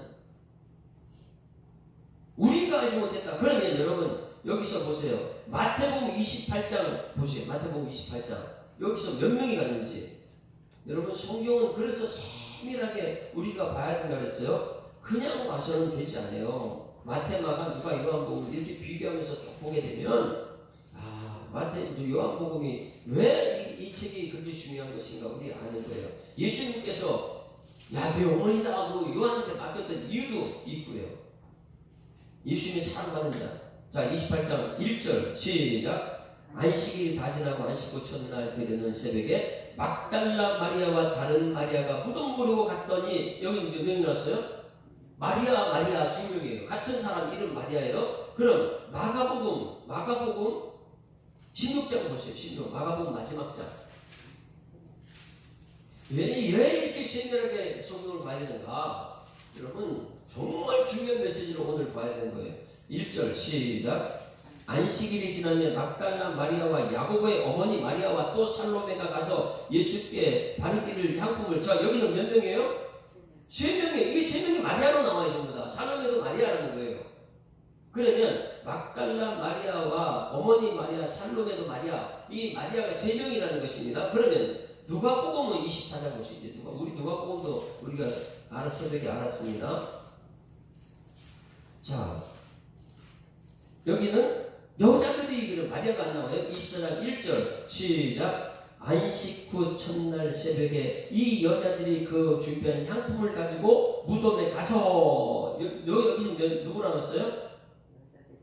우리가 알지 못했다. 그러면 여러분 여기서 보세요. 마태복음 28장 보세요. 마태복음 28장. 여기서 몇 명이 갔는지. 여러분, 성경은 그래서 세밀하게 우리가 봐야 된다고 했어요. 그냥 봐서는 되지 않아요. 마태, 마가, 누가, 요한복음 이렇게 비교하면서 쭉 보게 되면, 마태, 요한복음이 왜 이 책이 그렇게 중요한 것인가 우리 아는 거예요. 예수님께서 야, 내 어머니다 하고 요한한테 맡겼던 이유도 있고요. 예수님이 사랑받는 자, 28장 1절 시작. 안식일이 다 지나고 안식 후 첫날 되는 새벽에 막달라 마리아와 다른 마리아가 무덤 보려고 갔더니, 여기 몇 명이 나왔어요? 마리아 두 명이에요. 같은 사람 이름 마리아예요. 그럼 마가복음 16장 보세요. 16 마가복음 마지막 장. 왜 이렇게 신명하게 성경을 봐야 되는가? 여러분 정말 중요한 메시지를 오늘 봐야 되는 거예요. 1절 시작. 안식일이 지나면 막달라 마리아와 야고보의 어머니 마리아와 또 살로메가 가서 예수께 바르기를 향품을. 자, 여기는 몇 명이에요? 3명이에요. 이 3명이 마리아로 나와요. 전부 다. 살로메도 마리아라는 거예요. 그러면 막달라 마리아와 어머니 마리아, 살로메도 마리아, 이 마리아가 3명이라는 것입니다. 그러면 누가복음은 24장 보시죠. 우리 누가복음도 우리가 새벽에 알았습니다. 자, 여기는 여자들이 그런 마리아가 안 나와요. 24장 1절 시작. 안식 후 첫날 새벽에 이 여자들이 그 준비한 향품을 가지고 무덤에 가서, 여기서 누구 나왔어요?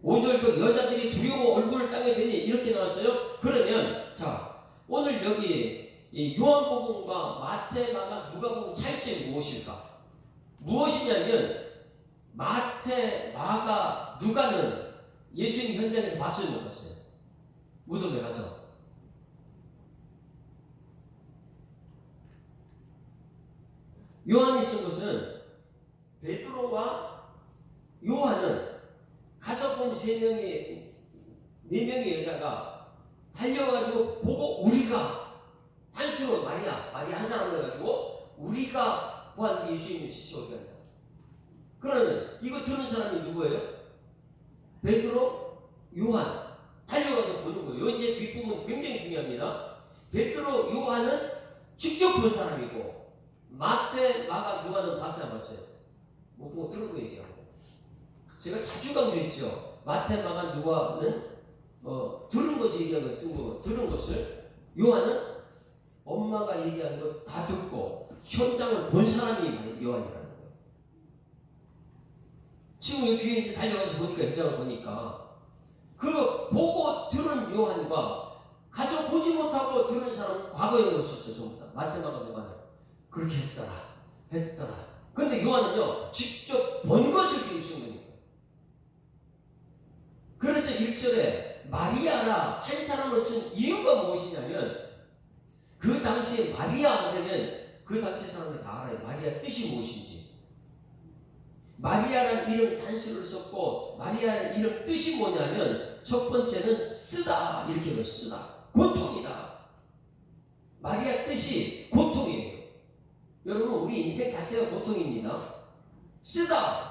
5절 그 여자들이 두려워 얼굴을 땅에 대니 이렇게 나왔어요. 그러면 자, 오늘 여기 이 요한복음과 마태, 마가, 누가복음 차이점이 무엇일까? 무엇이냐면 마태, 마가, 누가는 예수님 현장에서 봤어요, 못 봤어요? 무덤에 가서. 요한이 쓴 것은 베드로와 요한은 가서 본 4명의 여자가 달려가지고 보고 우리가 단수로 마리아 한 사람을 가지고 우리가 보았는데 예수님이 시체 어디 갔냐. 그러면 이거 들은 사람이 누구예요? 베드로, 요한 달려가서 보는 거예요. 이제 뒷부분 굉장히 중요합니다. 베드로, 요한은 직접 본 사람이고 마태, 마가, 누가는 봤어요, 안 봤어요? 뭐 들은 거 얘기하고. 제가 자주 강조했죠. 마태, 마가, 누가는 들은 것을 얘기하는 거, 들은 것을. 요한은 엄마가 얘기하는 거 다 듣고 현장을 본 사람이 요한이라는 거예요. 지금 여기 뒤에 이제 달려가서 보니까 입장을 보니까 그 보고 들은 요한과 가서 보지 못하고 들은 사람은 과거에 있었어요. 전부 다. 마태, 마가, 누가는 그렇게 했더라. 근데 요한은요 직접 본 것을 지금 쓴 거니까. 그래서 1절에 마리아라 한 사람을 쓴 이유가 무엇이냐면, 그 당시에 마리아 되면 그 당시 사람들 다 알아요. 마리아 뜻이 무엇인지. 마리아라는 이름 단수를 썼고, 마리아라는 이름 뜻이 뭐냐면 첫 번째는 쓰다, 이렇게 해요. 쓰다, 고통이다. 마리아 뜻이 고통이에요. 여러분 우리 인생 자체가 고통입니다. 쓰다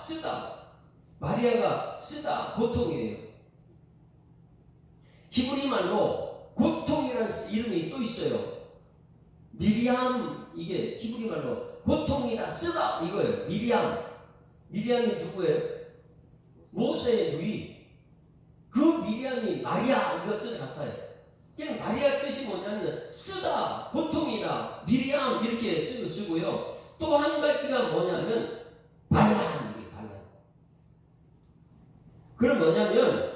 마리아가 쓰다, 고통이에요. 히브리 말로 고통이라는 이름이 또 있어요. 미리암, 이게 히브리 말로 고통이다, 쓰다 이거예요. 미리암이 누구예요? 모세의 누이. 그 미리암이 마리아 이거 뜻 같아요. 그냥 마리아 뜻이 뭐냐면 쓰다, 고통이다, 미리암 이렇게 쓰고요. 또 한 가지가 뭐냐면 반란. 그럼 뭐냐면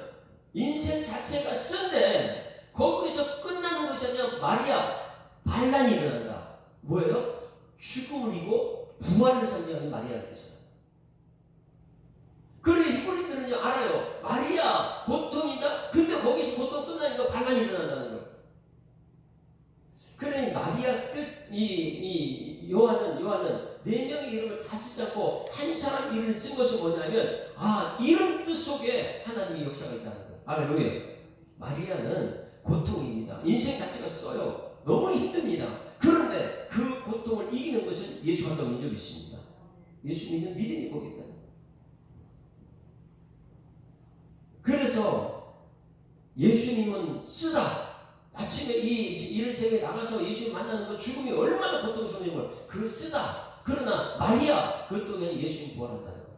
인생 자체가 쓴데 거기서 끝나는 것이 아니라 마리아 반란이 일어난다. 뭐예요? 죽음을 이고 부활을 선언하는 마리아를 뜻이에요. 그래 히브리들은요 알아요. 마리아 고통이다. 근데 거기서 고통 끝나니까 반란이 일어난다는 거예요. 그러니 마리아 뜻, 요한은 4명의 이름을 다 쓰지 않고 한 사람 이름을 쓴 것은 뭐냐면, 이름 뜻 속에 하나님의 역사가 있다는 거예요. 할렐루야. 마리아는 고통입니다. 인생 자체가 써요. 너무 힘듭니다. 그런데 그 고통을 이기는 것은 예수 한다고 믿는 적이 있습니다. 예수 믿는 믿음이 거기다. 그래서 예수님은 쓰다. 아침에 이른 새벽에 나가서 예수님 만나는 그 죽음이 얼마나 고통스러운 걸 그 쓰다. 그러나 마리아 그것도 그냥 예수님 부활한다는 거.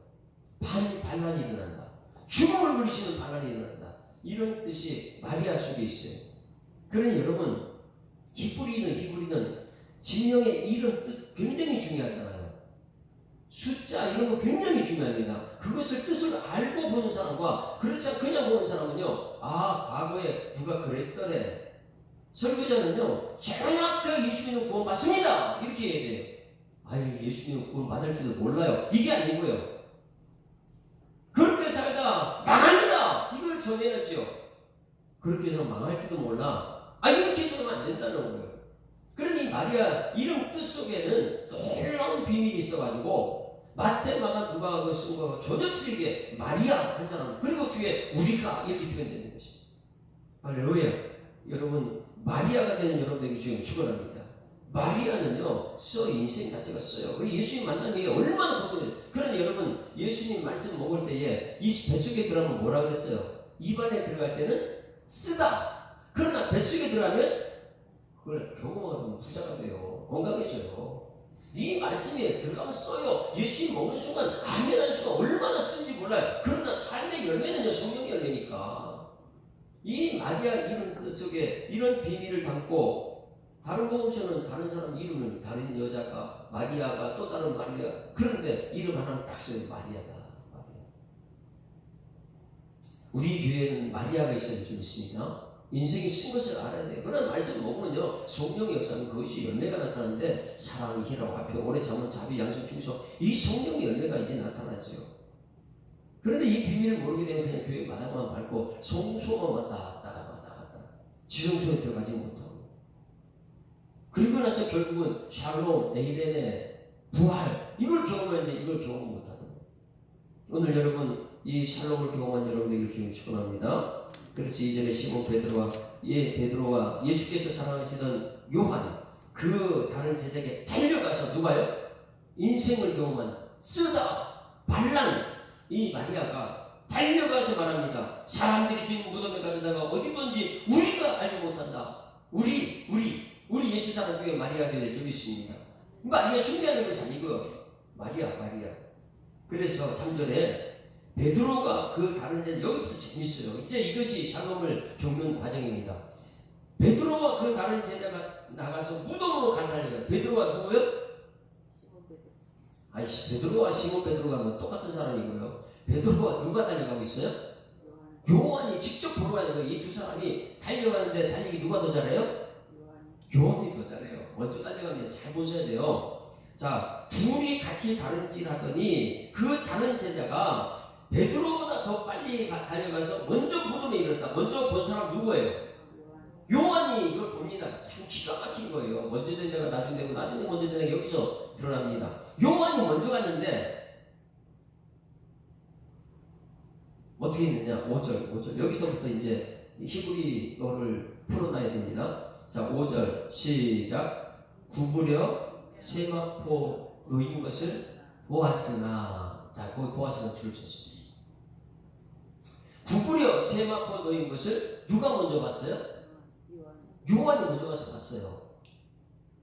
반란이 일어난다. 죽음을 물리치는 반란이 일어난다. 이런 뜻이 마리아 속에 있어요. 그러니 여러분 히브리는 진명의 이름 뜻 굉장히 중요하잖아요. 숫자 이런 거 굉장히 중요합니다. 그것을 뜻을 알고 보는 사람과 그렇지 않고 그냥 보는 사람은요, 아 과거에 누가 그랬더래. 설교자는요 정확하게 예수님은 구원 받습니다 이렇게 해야 돼요. 아유 예수님은 구원 받을지도 몰라요 이게 아니고요, 그렇게 살다 망합니다 이걸 전해야죠. 그렇게 해서 망할지도 몰라, 아 이렇게 해서는 안 된다는 거예요. 그러니 마리아 이름 뜻 속에는 놀라운 비밀이 있어가지고 마태, 마가, 누가 쓴 거 전혀 틀리게 마리아 한 사람, 그리고 뒤에 우리가 이렇게 표현되는 것입니다. 할렐루야. 여러분 마리아가 되는 여러분에게 지금 축원합니다. 마리아는요 인생 자체가 써요. 그리고 예수님 만나는 게 얼마나 보통해요. 그러니 여러분 예수님 말씀 먹을 때에 이 뱃속에 들어가면 뭐라 그랬어요? 입안에 들어갈 때는 쓰다. 그러나 뱃속에 들어가면 그걸 경험하고 보면 부자가 돼요. 건강해져요. 이 말씀이 들어가면 써요. 예수님 먹는 순간 아멘 하는 순간 얼마나 쓴지 몰라요. 그러나 삶의 열매는요 성령의 열매니까. 이 마리아 이름 속에 이런 비밀을 담고, 다른 복음서는 다른 사람 이름은 다른 여자가 마리아가 또 다른 마리아, 그런데 이름 하나는 딱 써요. 마리아다. 마리아. 우리 교회는 마리아가 있어야 좀 있습니다. 인생이 쓴 것을 알아야 돼요. 그런 말씀 먹으면요 성령의 역사는 그것이 열매가 나타나는데, 사랑, 희락, 화평, 오래 참음, 자비, 양성, 충성, 이 성령의 열매가 이제 나타나죠. 그런데 이 비밀을 모르게 되면 그냥 교회 마당만 밟고 성소만 왔다 갔다 지성소에 들어가지 못하고, 그리고 나서 결국은 샬롬, 에이레네, 부활 이걸 경험했는데 이걸 경험 못하는. 오늘 여러분 이 샬롬을 경험한 여러분에게 기분 축원합니다. 그래서 2절에 시몬 베드로와 예수께서 사랑하시던 요한, 그 다른 제자에게 달려가서, 누가요? 인생을 경험한 쓰다 발란 이 마리아가 달려가서 말합니다. 사람들이 주인 무덤에 가려다가 어디 든지 우리가 알지 못한다. 우리 예수 사람 중에 마리아가 될 줄 믿습니다. 마리아 숭배하는 것이 아니고요, 마리아. 그래서 3절에 베드로가 그 다른 제자, 여기부터 재밌어요. 이제 이것이 샬롬을 겪는 과정입니다. 베드로와 그 다른 제자가 나가서 무덤으로 간다는. 베드로가 누구요? 베드로와 시몬 베드로가 뭐 똑같은 사람이고요. 베드로와 누가 달려가고 있어요? 요한이 직접 보러 가는 거예요. 이 두 사람이 달려가는데 달리기 누가 더 잘해요? 요한이 더 잘해요. 먼저 달려가면 잘 보셔야 돼요. 자, 둘이 같이 다른질 그 다른 제자가 베드로보다 더 빨리 달려가서 먼저 무덤에 이르렀다. 먼저 본 사람 누구예요? 요한이 이걸 봅니다. 참 기가 막힌 거예요. 먼저 된 자가 나중에 되고 나중에 먼저 된 자가 여기서 드러납니다. 요한이 먼저 갔는데 어떻게 했느냐? 5절. 여기서부터 이제 히브리어를 풀어놔야 됩니다. 자, 5절 시작. 구부려 세마포 놓인 것을 보았으나. 자, 거기 보았으나 줄을 쳤습니다. 구부려 세마포 놓인 것을 누가 먼저 봤어요? 요한이 먼저 가서 봤어요.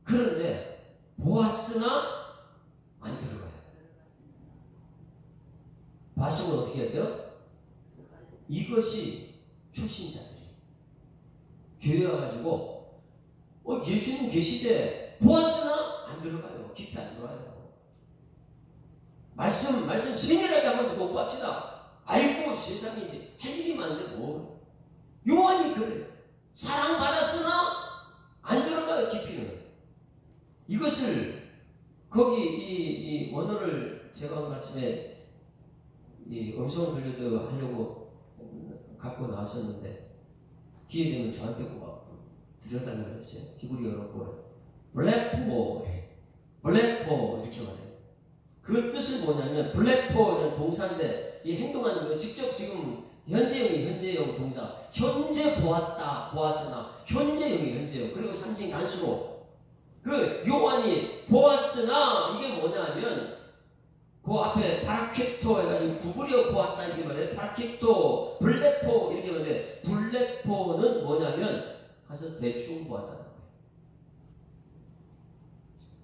그런데 보았으나 안 들어가요. 봤으면 어떻게 해야 돼요? 이것이 초신자들이에요. 교회 와가지고 예수님 계시대 보았으나 안 들어가요. 깊이 안 들어가요. 말씀 세밀하게 한번 듣고 봅시다. 알고 세상에 이제 할 일이 많은데 뭐. 요한이 그래. 사랑받았으나 안 들어가요. 깊이는. 이것을 거기 이 원어를 제가 오늘 아침에 이 음성을 하려고 갖고 나왔었는데, 기회 되면 저한테 꼭 들려달라고 했어요. 히브리어로 블랙포 이렇게 말해요. 그 뜻은 뭐냐면, 블랙포는 동사인데 이 행동하는 거 직접 지금 현재형 동사, 현재 보았다, 보았으나, 현재형. 그리고 상징 단수로 그 요한이 보았으나, 이게 뭐냐면 그 앞에 파라케토 해가지고 구부려 보았다 이렇게 말해요. 파라케토, 블랙포 이렇게 말해요. 블랙포는 뭐냐면 가서 대충 보았다는 거예요.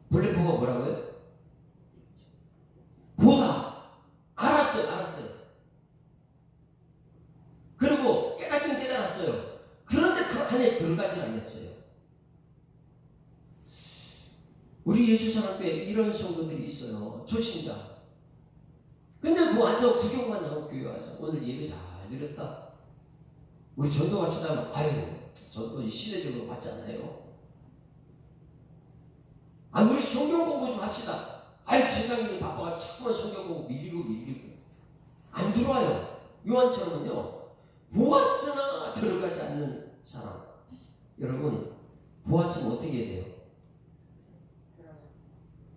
블랙포가 뭐라고요? 보다. 알았어요. 그리고 깨닫긴 깨달았어요. 그런데 그 안에 들어가지 않았어요. 우리 예수 사람에 이런 성도들이 있어요. 초신자. 근데 그 와서 구경만 하고 교회 와서 오늘 예배 잘 드렸다. 우리 전도 갑시다. 아유, 전도 시대적으로 맞지 않나요? 아, 우리 성경 공부 좀 합시다. 아유, 세상이 바빠가지고 자꾸만 성경 공부 밀리고. 안 들어와요. 요한처럼은요, 보았으나 들어가지 않는 사람. 여러분, 보았으면 어떻게 해야 돼요?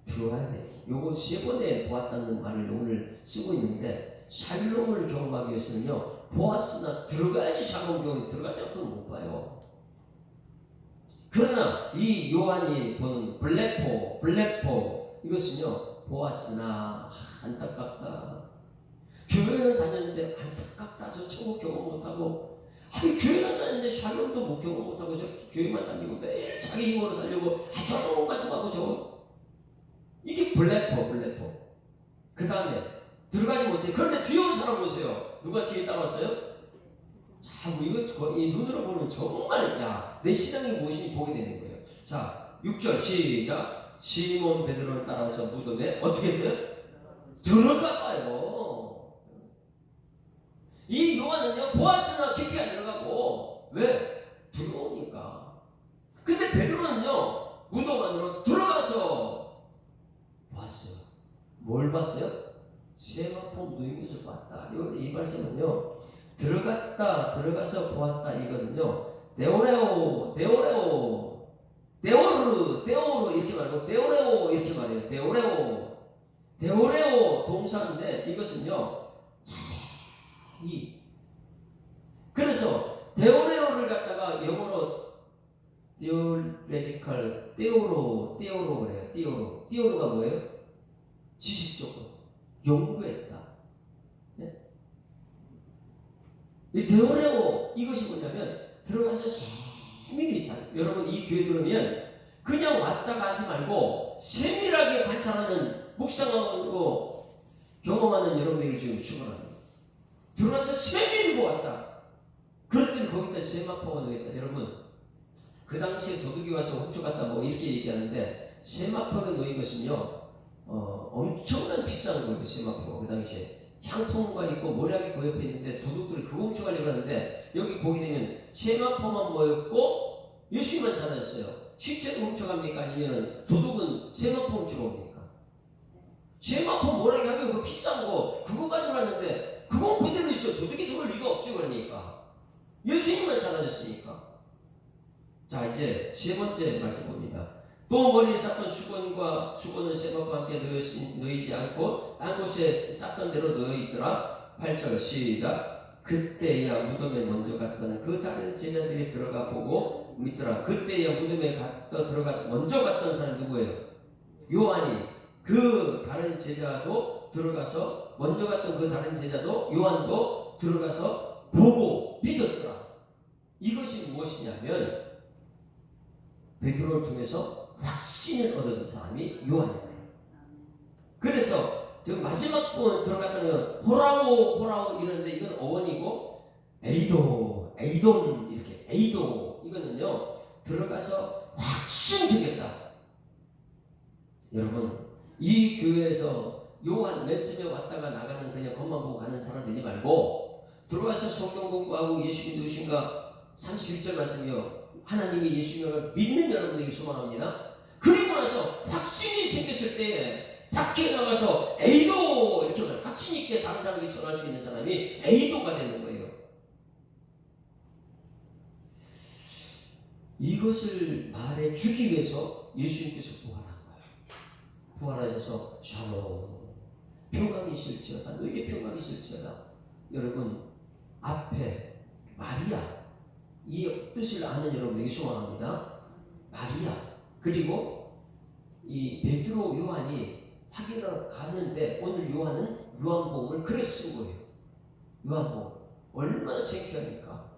들어가야 돼요. 요거 3번에 보았다는 말을 오늘 쓰고 있는데, 샬롬을 경험하기 위해서는요, 보았으나 들어가야지 샬롬 경험이 들어가지 않고는 못 봐요. 그러나 이 요한이 보는 블레포 이것은요, 보았으나 안타깝다. 교회는 다녔는데 안타깝다. 저 천국 경험 못하고, 아니 교회는 다녔는데 샬롬도 못 경험 못하고, 저 교회만 다니고 매일 자기 힘으로 살려고 하고 저 이게 블레포. 그 다음에 들어가지 못해. 그런데 뒤에 온 사람 보세요. 누가 뒤에 따라왔어요? 자, 이거 이 눈으로 보면 정말 내 신앙이 무엇인지 보게 되는 거예요. 자, 6절 시작. 시몬 베드로를 따라서 무덤에 어떻게 돼요? 들어가 봐요. 이 요한은요, 보았으나 깊이 안 들어가고, 왜? 두려우니까. 근데 베드로는요, 무덤 안으로 들어가서 봤어요. 뭘 봤어요? 세마포 누인 것을 봤다. 이 말씀은요, 들어가서 보았다 이거는요, 데오르 이렇게 말하고 데오레오 이렇게 말해요. 데오레오 동사인데 이것은요, 자세히. 그래서 데오레오를 갖다가 영어로 디올레지컬 떼오로 그래요. 떼오로가 뭐예요? 지식적으로 연구했다. 네? 이 데오레오 이것이 뭐냐면 들어가서 세밀히 여러분 이 교회 들으면 그냥 왔다가 하지 말고 세밀하게 관찰하는 묵상하고 경험하는 여러분들이 지금 축원합니다. 들어가서 세밀히 보았다. 그랬더니 거기다 세마포가 놓였다. 여러분 그 당시에 도둑이 와서 훔쳐갔다 뭐 이렇게 얘기하는데, 세마포가 놓인 것은요 엄청난 비싼 거예요. 세마포가 그 당시에 향품과 있고 모략이 그 옆에 있는데 도둑들이 그거 훔쳐가려고 하는데, 여기 보게 되면 세마포만 모였고 예수님만 사라졌어요. 실제로 훔쳐갑니까? 아니면 도둑은 세마포 훔쳐갑니까? 세마포 모략이 하면 그거 비싼 거 그거 가져갔는데 그건 그대로 있어. 도둑이 들어올 리가 없지. 그러니까 예수님만 사라졌으니까. 자, 이제 3번째 말씀 봅니다. 또 머리를 쌌던 수건을 세마포와 함께 놓이지 않고 딴 곳에 쌌던 대로 놓여있더라. 8절 시작. 그때야 무덤에 먼저 갔던 그 다른 제자들이 들어가 보고 믿더라. 그때야 무덤에 먼저 갔던 사람이 누구예요? 요한이. 그 다른 제자도 들어가서, 먼저 갔던 그 다른 제자도 요한도 들어가서 보고 믿었더라. 이것이 무엇이냐면 베드로를 통해서 확신을 얻은 사람이 요한이다. 그래서 지금 마지막 번 들어갔다는 호라오 이러는데 이건 어원이고, 에이돈 이렇게 이거는요 들어가서 확신적이었다. 여러분 이 교회에서 요한 맨 처음에 왔다가 나가는 그냥 겉만 보고 가는 사람 되지 말고, 들어가서 성경 공부하고 예수님이 누구신가 31절 말씀이요, 하나님이 예수님을 믿는 여러분에게 소망합니다. 그리고 나서 확신이 생겼을 때 밖에 나가서 에이도 이렇게 말, 확신 있게 다른 사람에게 전할 수 있는 사람이 에이도가 되는 거예요. 이것을 말해 주기 위해서 예수님께서 부활한 거예요. 부활하셔서 샬롬 평강이 있을지어다. 너에게 평강이 있을지어다. 여러분 앞에 마리아, 이 뜻을 아는 여러분에게 소망합니다. 마리아 그리고 이 베드로 요한이 확인하러 가는데, 오늘 요한은 요한복음을 그래서 쓴 거예요. 요한복음 얼마나 창피합니까?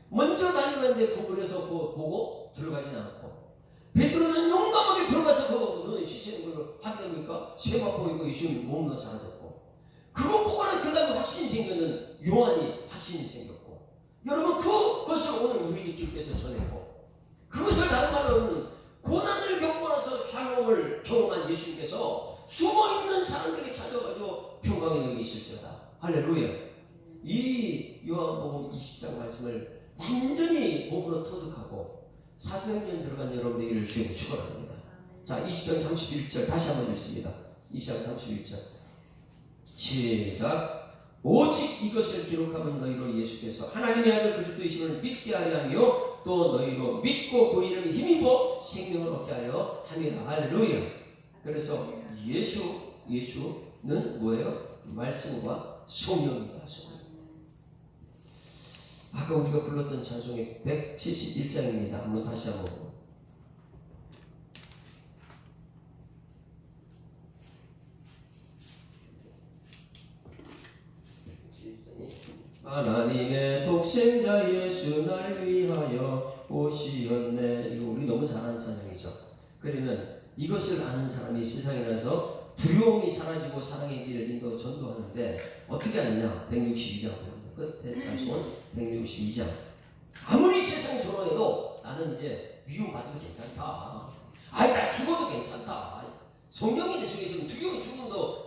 먼저 다녀갔는데 구부려서 보고 들어가진 않고, 베드로는 용감하게 들어가서 너는 시체는 걸로 확인합니까? 세마포 있고 예수님 몸도 사라졌고, 그거 보고는 그 다음에 확신이 생겼는 요한이 확신이 생겼고, 여러분 그것을 오늘 우리 길께서 전했고, 그것을 다른 말로는 고난을 겪고 나서 샬롬을 경험한 예수님께서 숨어있는 사람들에게 찾아가지고 평강의 영이 있을지어다. 할렐루야. 이 요한복음 20장 말씀을 완전히 몸으로 터득하고 사도행전 들어간 여러분에게를 주님이 축원합니다. 자, 20장 31절 다시 한번 읽습니다. 20장 31절 시작. 오직 이것을 기록하면 너희로 예수께서 하나님의 아들 그리스도이심을 믿게 하려 하며 또 너희로 믿고 그 이름에 힘입어 생명을 얻게 하려 함이라. 할렐루야. 그래서 예수는 뭐예요? 말씀과 성령입니다. 성령. 아까 우리가 불렀던 찬송의 171장입니다. 한번 다시 한번. 하나님의 독생자 예수 날 위하여 오시었네. 이거 우리 너무 잘하는 찬양이죠. 그러면 이것을 아는 사람이 세상에 나서 두려움이 사라지고 사랑의 길을 인도 전도하는데 어떻게 하느냐? 162장 끝에 찬송은 162장. 아무리 세상이 조롱해도 나는 이제 미움받아도 괜찮다. 아이 나 죽어도 괜찮다. 성령이 내 속에 있으면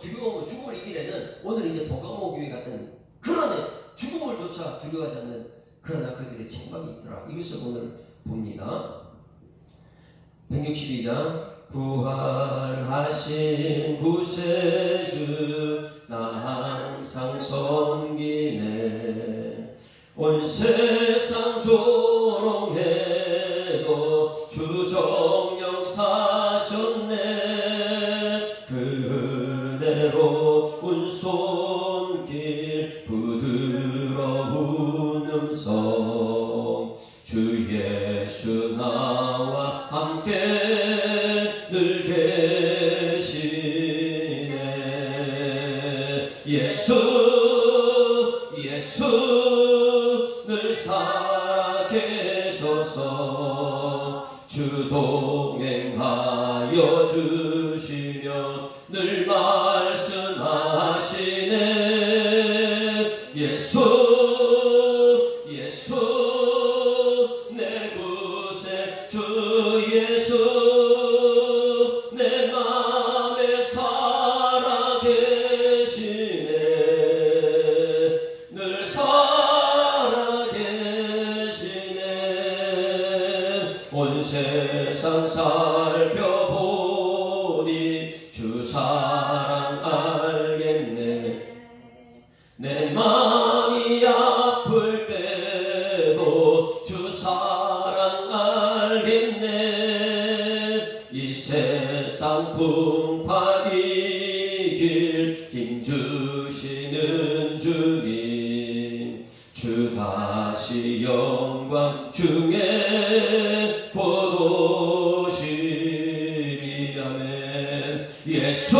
두려움을 죽음을 이기려는 오늘 이제 보가모 교회 같은 그런 죽음을 조차 두려워하지 않는 그러나 그들의 책망이 있더라. 이것을 오늘 봅니다. 162장 부활하신 구세주 나 항상 섬기네. 온 세상 조롱해도 주 정령 사셨네. 그 은혜로운 손길 부드러운 음성 주 예수 나와 함께 늘 계시네. 예수 늘 살아계셔서 주 동행하여 주시며 늘 말씀하시네. 예수 내 구세 주 예수 내 맘에 살아계시네. 늘 살아계시네. 온 세상 살펴보니 주 사랑 알겠네. 내 맘이 아플 때도 주 사랑 알겠네. 이 세상 풍파 이길 힘주시는 주님 주 다시 영광 중에 곧 오시리. 아멘. 예수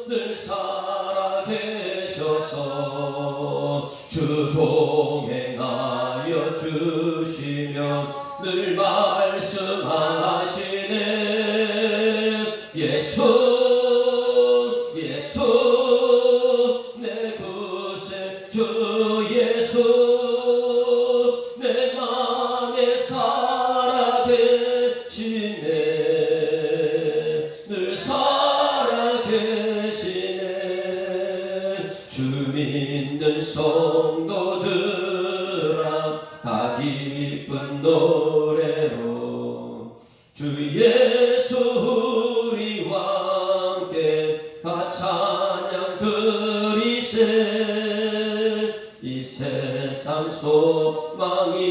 늘 살아계셔서 주 동행하여 주시며 늘 말씀하시네. 예수 내 구세 주 예수 내 맘에 살아계시네. 늘 살아계시네. 주 믿는 성도들아 다 기쁜 노래로 주 예수 우리와 함께 다 찬양 드리세. 이 세상 소망이요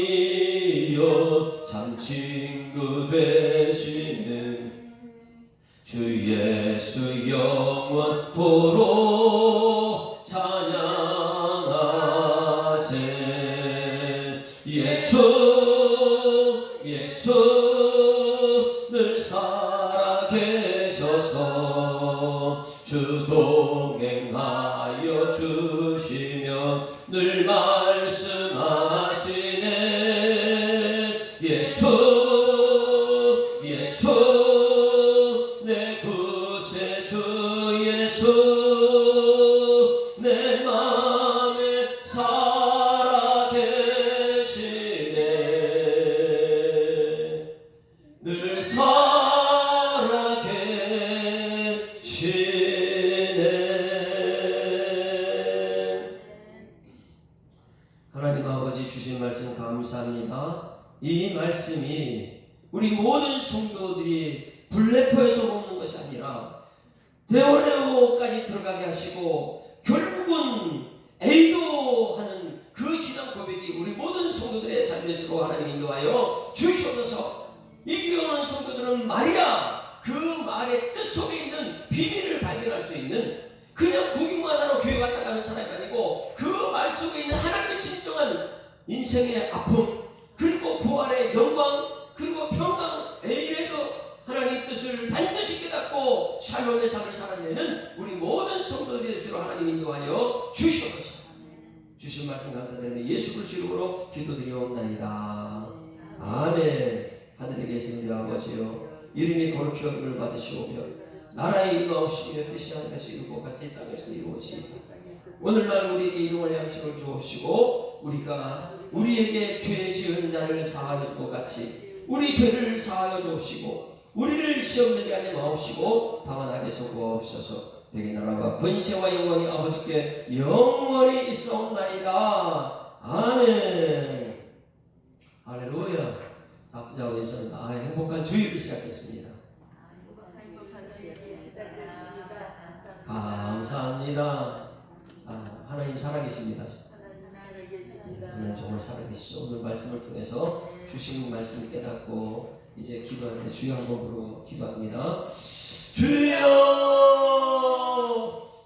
참 친구 되시는 주 예수 영원토록 찬양하세. 예수 늘 살아계셔서 주 동행하여 주시며 늘 말씀하시네. 예수 내 구세 주 예수 내 맘에 살아계시네. 주신 말씀 감사합니다. 이 말씀이 우리 모든 성도들이 블레포에서 먹는 것이 아니라 데오레오까지 들어가게 하시고 결국은 에이도하는 그 신앙 고백이 우리 모든 성도들의 삶에서로 하나님 인도하여 주시옵소서. 이 교회 오는 성도들은 말이야 그 말의 뜻 속에 있는 비밀을 발견할 수 있는 그냥 구경만 하러 교회 갔다 가는 사람이 아니고 그 말 속에 있는 하나님의 진정한 인생의 아픔 그리고 부활의 영광 그리고 평강 에이레도 하나님 뜻을 반드시 깨닫고 샬롬의 삶을 살아내는 우리 모든 성도들이 될수록 하나님 인도하여 주시옵소서. 주신 말씀 감사드리며 예수 그리스도 이름으로 기도드리옵나이다. 아멘. 하늘에 계신 우리 아버지여 이름이 거룩히 여김을 받으시오며 나라의 임하옵시며 뜻이 하늘에서 이루고 같이 땅에서 이루어지이다. 오늘날 우리에게 일용할 양식을 주옵시고 우리가 우리에게 죄 지은 자를 사하여 주고 같이 우리 죄를 사하여 주옵시고 우리를 시험 들게 하지 마옵시고 다만 악에서 구하옵소서. 되게 나라와 권세와 영광이 아버지께 영원히 있사옵나이다. 아멘. 할렐루야. 아프자 왼손 행복한 주일을 시작했습니다. 감사합니다. 하나님 살아계십니다. 하나님 정말 살아계시죠. 오늘 말씀을 통해서 주신 말씀을 깨닫고 이제 기도하는데 주여 한번 부르고 기도합니다. 주여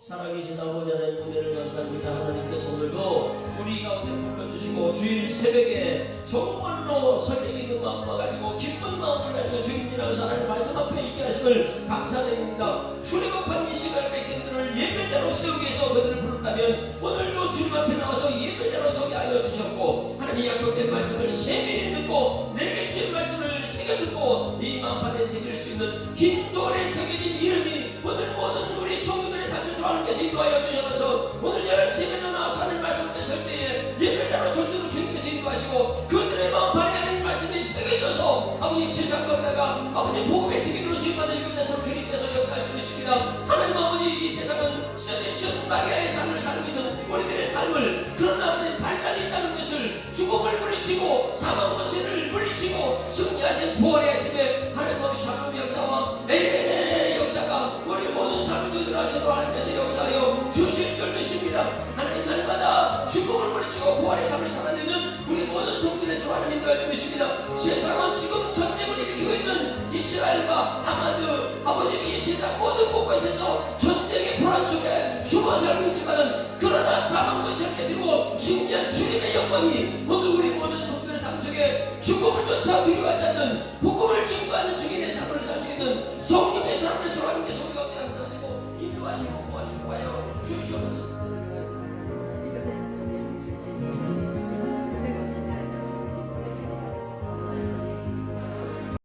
살아계신 아버지 하나님 은혜를 감사합니다. 하나님께서 오늘도 우리 가운데 불러주시고 주일 새벽에 정말로 설레 있는 마음을 가지고 기쁜 마음을 가지고 주님이라서 하나님 말씀 앞에 있게 하심을 감사드립니다. 출애굽한 이 시간 백성들을 예배자로 세우기 위해서 그들을 부른다면 오늘도 주님 앞에 나와서 예배자로 서게 하여 주셨고 하나님 약속된 말씀을 세밀히 듣고 내게 주신 말씀을 새겨듣고 이 마음판에 새길 수 있는 흰돌에 새겨진 이름이 오늘 모든 우리 성도들의 삶에서 하나님께서 인도하여 주셔서 오늘 10시에 나와서 하나님 말씀을 설 때에 예배자로 설주로 주님께서 인도하시고 그들의 마음판에 하나님 말씀이 새겨져서 아버지 세상 건너가 아버지 복음의 증인으로 수임받는 이곳에서 주님께서 역사해 주십니다. 하나님 아버지 이 세상은 쓰디션 마리아의 삶을 살고 있는 우리들의 삶을 그러나 하나님 반란이 있다는 것을 죽음을 물리시고 사망 권세를 물리시고 승리하신 부활의 아침에 하나님 아버지 샬롬 역사와 에이멘의 역사가 우리 모든 삶을 들어가셔도 하나님께서 역사하여 주실 줄 믿습니다. 하나님 날마다 죽음을 물리시고 부활의 삶을 살아내는 우리 모든 성들에서 하나님 도와주 계십니다. 세상은 지금 전쟁을 일으키고 있는 이스라엘과 하마드 아버지 이 세상 모든 곳곳에서 전쟁의 불안 속에 죽어 살고 있지만 그러나 사망 권세를 깨뜨리고 신비한 주님의 영광이 오늘 우리 모든 성들의 삶 속에 죽음을 쫓아 두려워하지 않는 복음을 증거하는 증인의 삶을 살 수 있는 성령의 삶을 하나님께서 우리가 항상 하시고 인도하시고 도와주고 하여 주시옵소서.